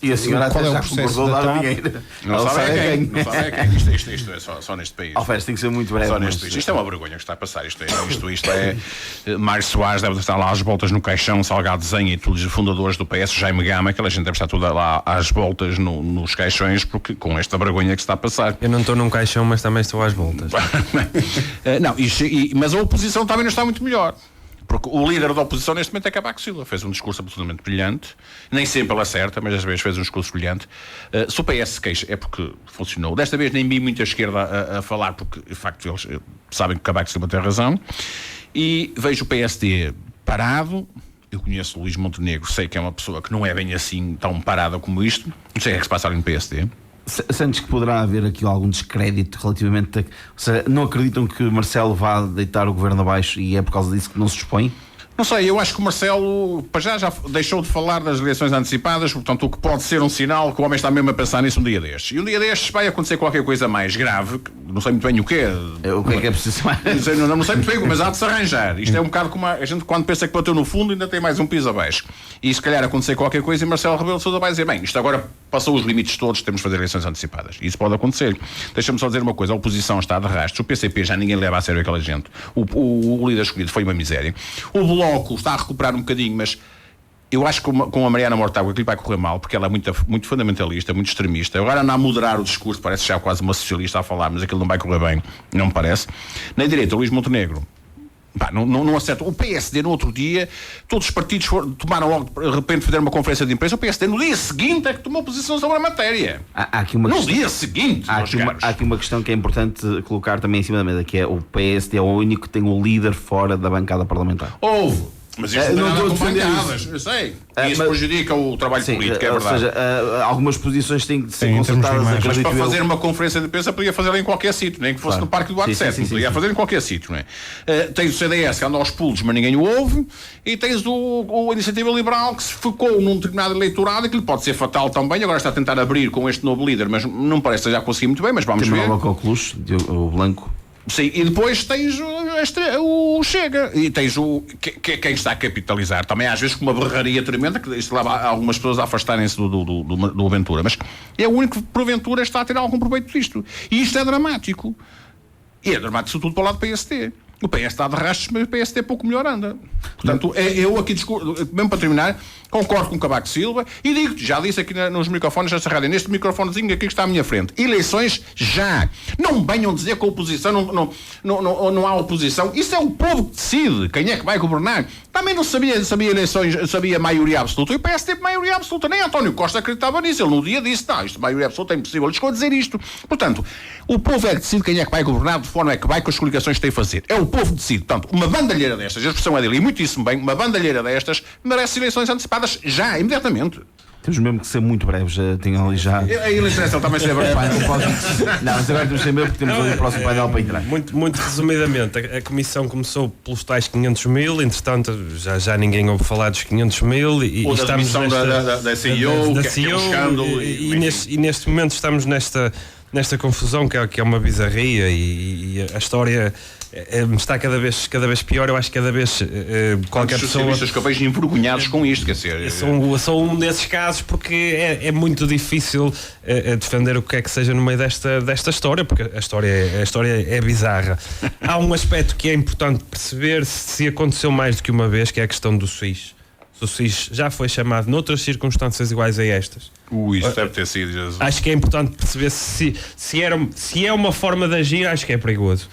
[SPEAKER 3] e a senhora
[SPEAKER 2] qual
[SPEAKER 3] até
[SPEAKER 2] é
[SPEAKER 3] já
[SPEAKER 2] o processo
[SPEAKER 3] concordou dar dinheiro.
[SPEAKER 4] Não sabe a quem. Não sabe a quem. Isto é só neste país.
[SPEAKER 3] Alferes, tem que ser muito breve.
[SPEAKER 4] Só neste país. Isto é uma vergonha que está a passar. Isto é Mário Soares deve estar lá às voltas no caixão, Salgado Desenha e todos os fundadores do PS, Jaime Gama, aquela gente deve estar toda lá às voltas nos caixões, porque com esta vergonha que se está a passar.
[SPEAKER 1] Eu não estou num caixão, mas também estou às voltas.
[SPEAKER 4] Mas a oposição também não está muito melhor, porque o líder da oposição neste momento é Cavaco Silva. Fez um discurso absolutamente brilhante, nem sempre ela acerta, mas desta vez fez um discurso brilhante. Se o PS se queixa é porque funcionou. Desta vez nem vi muita esquerda a falar, porque de facto eles sabem que Cavaco Silva tem razão, e vejo o PSD parado. Eu conheço o Luís Montenegro, sei que é uma pessoa que não é bem assim tão parada como isto. Não sei o que é que se passa ali no PSD.
[SPEAKER 3] Sentes que poderá haver aqui algum descrédito relativamente ou seja, não acreditam que Marcelo vá deitar o governo abaixo e é por causa disso que não se expõe?
[SPEAKER 4] Não sei, eu acho que o Marcelo já deixou de falar das eleições antecipadas, portanto o que pode ser um sinal que o homem está mesmo a pensar nisso um dia destes. E um dia destes vai acontecer qualquer coisa mais grave, não sei muito bem o que é.
[SPEAKER 3] O que é preciso mais?
[SPEAKER 4] Não sei muito bem, mas há de se arranjar. Isto é um bocado como a gente quando pensa que bateu no fundo ainda tem mais um piso abaixo. E se calhar acontecer qualquer coisa e Marcelo Rebelo de Sousa vai dizer, bem, isto agora passou os limites todos, temos de fazer eleições antecipadas. Isso pode acontecer. Deixa-me só dizer uma coisa, a oposição está de rastros, o PCP já ninguém leva a sério aquela gente. O líder escolhido foi uma miséria. O Bloco está a recuperar um bocadinho, mas eu acho que com a Mariana Mortágua aquilo vai correr mal, porque ela é muito fundamentalista, muito extremista. Agora anda a moderar o discurso, parece já quase uma socialista a falar, mas aquilo não vai correr bem, não me parece. Na direita, o Luís Montenegro, não acerta. O PSD, no outro dia, todos os partidos tomaram logo, de repente, fizeram uma conferência de imprensa. O PSD, no dia seguinte, é que tomou posição sobre a matéria.
[SPEAKER 3] Há aqui uma
[SPEAKER 4] dia seguinte,
[SPEAKER 3] há aqui uma questão que é importante colocar também em cima da mesa, que é o PSD é o único que tem o líder fora da bancada parlamentar.
[SPEAKER 4] Houve. Mas isto não estou a defender isso. Eu sei. E isso prejudica o trabalho político, é verdade.
[SPEAKER 3] Ou seja, algumas posições têm de ser consultadas.
[SPEAKER 4] Mas para fazer uma conferência de imprensa podia fazer em qualquer sítio, nem que fosse no Parque do Duarte 7. Podia fazer em qualquer sítio, não é? Tens o CDS que anda aos pulos, mas ninguém o ouve. E tens a Iniciativa Liberal que se focou num determinado eleitorado, que lhe pode ser fatal também. Agora está a tentar abrir com este novo líder, mas não parece que já conseguir muito bem. Mas vamos ver.
[SPEAKER 3] Tem uma Coqueluche, o Blanco.
[SPEAKER 4] Sim, e depois tens o Chega, e tens quem está a capitalizar, também às vezes com uma berraria tremenda, que isto leva algumas pessoas a afastarem-se do Aventura, mas é o único que porventura está a ter algum proveito disto. E isto é dramático. E é dramático sobretudo para o lado do PSD. O PS está de rastros, mas o PSD pouco melhor anda. Portanto, eu aqui, mesmo para terminar, concordo com o Cavaco Silva e digo-te, já disse aqui nos microfones desta rádio, neste microfonezinho aqui que está à minha frente, eleições já. Não venham dizer que a oposição não há oposição. Isso é o povo que decide quem é que vai governar. Também não sabia eleições, sabia maioria absoluta. E o PS teve maioria absoluta. Nem António Costa acreditava nisso. Ele no dia disse, isto maioria absoluta é impossível. Ele chegou a dizer isto. Portanto, o povo é que decide quem é que vai governar, de forma é que vai com as coligações que tem a fazer. É o povo que decide. Portanto, uma bandalheira destas, a expressão é dele, e muitíssimo bem, uma bandalheira destas merece eleições antecipadas já, imediatamente.
[SPEAKER 3] Temos mesmo que ser muito breves, tenho ali já.
[SPEAKER 4] Aí ele interessa, ele também se breve.
[SPEAKER 3] Não, mas agora temos que ser breve porque temos ali o próximo painel para entrar.
[SPEAKER 1] Muito resumidamente, a Comissão começou pelos tais 500 mil, entretanto já ninguém ouve falar dos 500 mil e estamos
[SPEAKER 4] da CEO,
[SPEAKER 1] da CEO, e neste momento estamos nesta confusão que é uma bizarria e a história está cada vez pior. Eu acho que cada vez qualquer pessoa...
[SPEAKER 4] Os que eu vejo envergonhados com isto, quer dizer...
[SPEAKER 1] Sou um desses casos porque é muito difícil defender o que é que seja no meio desta história, porque a história é bizarra. Há um aspecto que é importante perceber se aconteceu mais do que uma vez, que é a questão do SUS. O SUS já foi chamado noutras circunstâncias iguais a estas.
[SPEAKER 4] Isso deve ter sido, Jesus.
[SPEAKER 1] Acho que é importante perceber se é uma forma de agir, acho que é perigoso.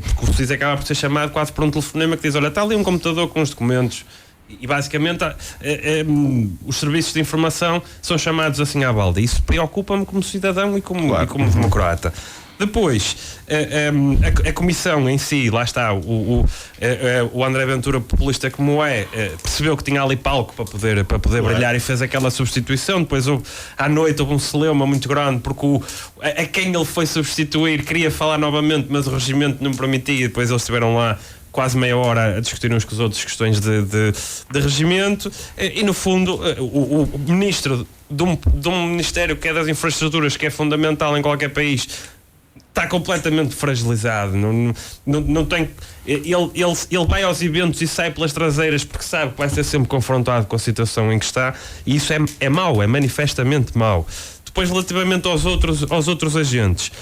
[SPEAKER 1] Porque o SUS acaba por ser chamado quase por um telefonema que diz, olha, está ali um computador com os documentos. E basicamente os serviços de informação são chamados assim à balda. Isso preocupa-me como cidadão e como democrata. Depois, a Comissão em si, lá está, o André Ventura, populista como percebeu que tinha ali palco para poder brilhar e fez aquela substituição. Depois, à noite, houve um celeuma muito grande, porque a quem ele foi substituir queria falar novamente, mas o regimento não permitia, e depois eles estiveram lá quase meia hora a discutir uns com os outros questões de regimento e no fundo o ministro de um ministério que é das infraestruturas, que é fundamental em qualquer país, está completamente fragilizado. Não tem, ele vai aos eventos e sai pelas traseiras porque sabe que vai ser sempre confrontado com a situação em que está, e isso é mau, é manifestamente mau. Depois, relativamente aos outros agentes,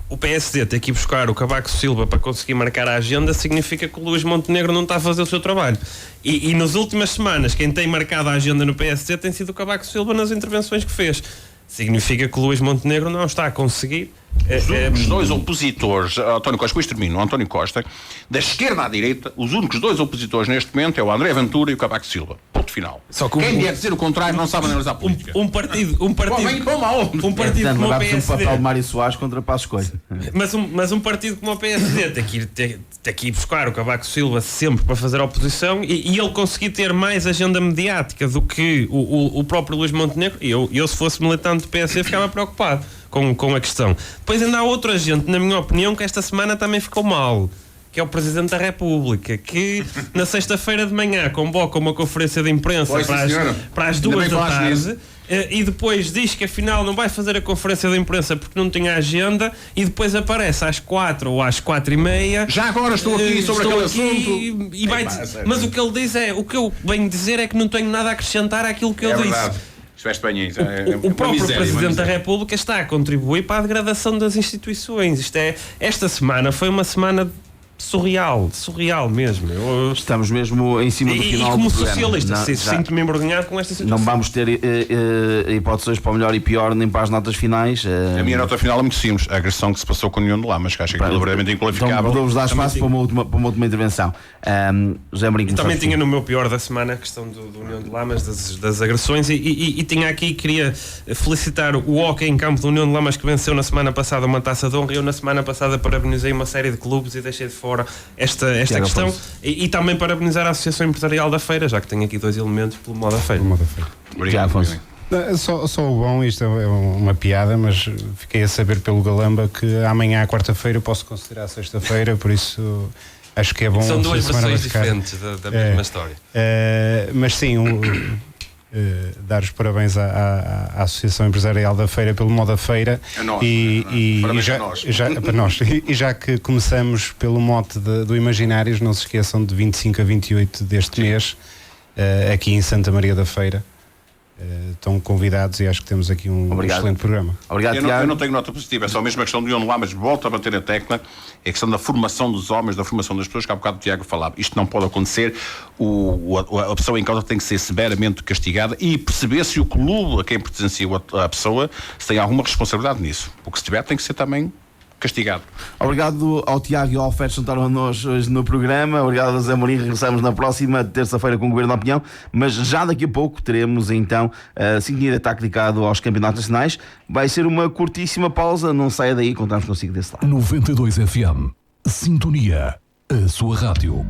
[SPEAKER 1] o PSD ter que ir buscar o Cavaco Silva para conseguir marcar a agenda significa que o Luís Montenegro não está a fazer o seu trabalho. E nas últimas semanas, quem tem marcado a agenda no PSD tem sido o Cavaco Silva nas intervenções que fez. Significa que o Luís Montenegro não está a conseguir.
[SPEAKER 4] Os dois opositores, António Costa, depois termino, António Costa, da esquerda à direita, os únicos dois opositores neste momento é o André Ventura e o Cavaco Silva. Ponto final. Quem vier dizer o contrário não sabe analisar a política.
[SPEAKER 1] Um partido como o PSD.
[SPEAKER 3] Um papel de Mário Soares contra Passos Coelho.
[SPEAKER 1] Mas um partido como o PSD tem que ir buscar o Cavaco Silva sempre para fazer oposição e ele conseguir ter mais agenda mediática do que o próprio Luís Montenegro. Eu se fosse militante do PSD ficava preocupado com a questão. Depois ainda há outro agente, na minha opinião, que esta semana também ficou mal, que é o Presidente da República, que na sexta-feira de manhã convoca uma conferência de imprensa para as 2 da tarde. E depois diz que afinal não vai fazer a conferência de imprensa porque não tem a agenda, e depois aparece às 4 ou às 4:30.
[SPEAKER 4] Já agora estou aqui sobre aquele assunto.
[SPEAKER 1] Mas o que ele diz o que eu venho dizer é que não tenho nada a acrescentar àquilo que ele disse.
[SPEAKER 4] Bem,
[SPEAKER 1] o próprio Presidente da República está a contribuir para a degradação das instituições. Esta semana foi uma semana surreal mesmo.
[SPEAKER 3] Estamos mesmo em cima do final.
[SPEAKER 1] E como socialista, sinto-me embrulhado com esta situação.
[SPEAKER 3] Não vamos ter hipóteses para o melhor e pior, nem para as notas finais.
[SPEAKER 4] A minha nota final é muito simples: a agressão que se passou com a União de Lamas, que acho que é verdadeiramente inqualificável.
[SPEAKER 3] Então vou-vos dar espaço para uma última intervenção. José Amorim,
[SPEAKER 1] também tinha no meu pior da semana a questão do União de Lamas, das agressões, e tinha aqui, queria felicitar o hóquei em campo da União de Lamas, que venceu na semana passada uma taça de honra. Eu na semana passada parabenizei uma série de clubes e deixei de fora esta questão, e também parabenizar a Associação Empresarial da Feira, já que tenho aqui 2 elementos pelo modo da Feira.
[SPEAKER 4] Obrigado, Afonso.
[SPEAKER 2] Só o bom, isto é uma piada, mas fiquei a saber pelo Galamba que amanhã, à quarta-feira, posso considerar sexta-feira, por isso acho que é bom.
[SPEAKER 1] São 2 versões diferentes da mesma história.
[SPEAKER 2] Mas sim, dar os parabéns à Associação Empresarial da Feira pelo modo da Feira. Para nós. E já que começamos pelo mote do Imaginários, não se esqueçam de 25 a 28 deste mês, aqui em Santa Maria da Feira. Estão convidados e acho que temos aqui um excelente programa.
[SPEAKER 3] Obrigado,
[SPEAKER 4] eu não tenho nota positiva, é só mesmo a questão do União de Lamas, volto a bater na tecla, é a questão da formação dos homens, da formação das pessoas, que há bocado o Tiago falava. Isto não pode acontecer, a pessoa em causa tem que ser severamente castigada e perceber se o clube a quem pertencia a pessoa se tem alguma responsabilidade nisso, porque se tiver tem que ser também castigado.
[SPEAKER 3] Obrigado ao Tiago e ao Alfredo que juntaram a nós hoje no programa. Obrigado a José Amorim. Regressamos na próxima terça-feira com o Governo da Opinião, mas já daqui a pouco teremos então a sintonia tática aos campeonatos nacionais. Vai ser uma curtíssima pausa, não saia daí, contamos consigo desse lado.
[SPEAKER 5] 92 FM, Sintonia, a sua rádio.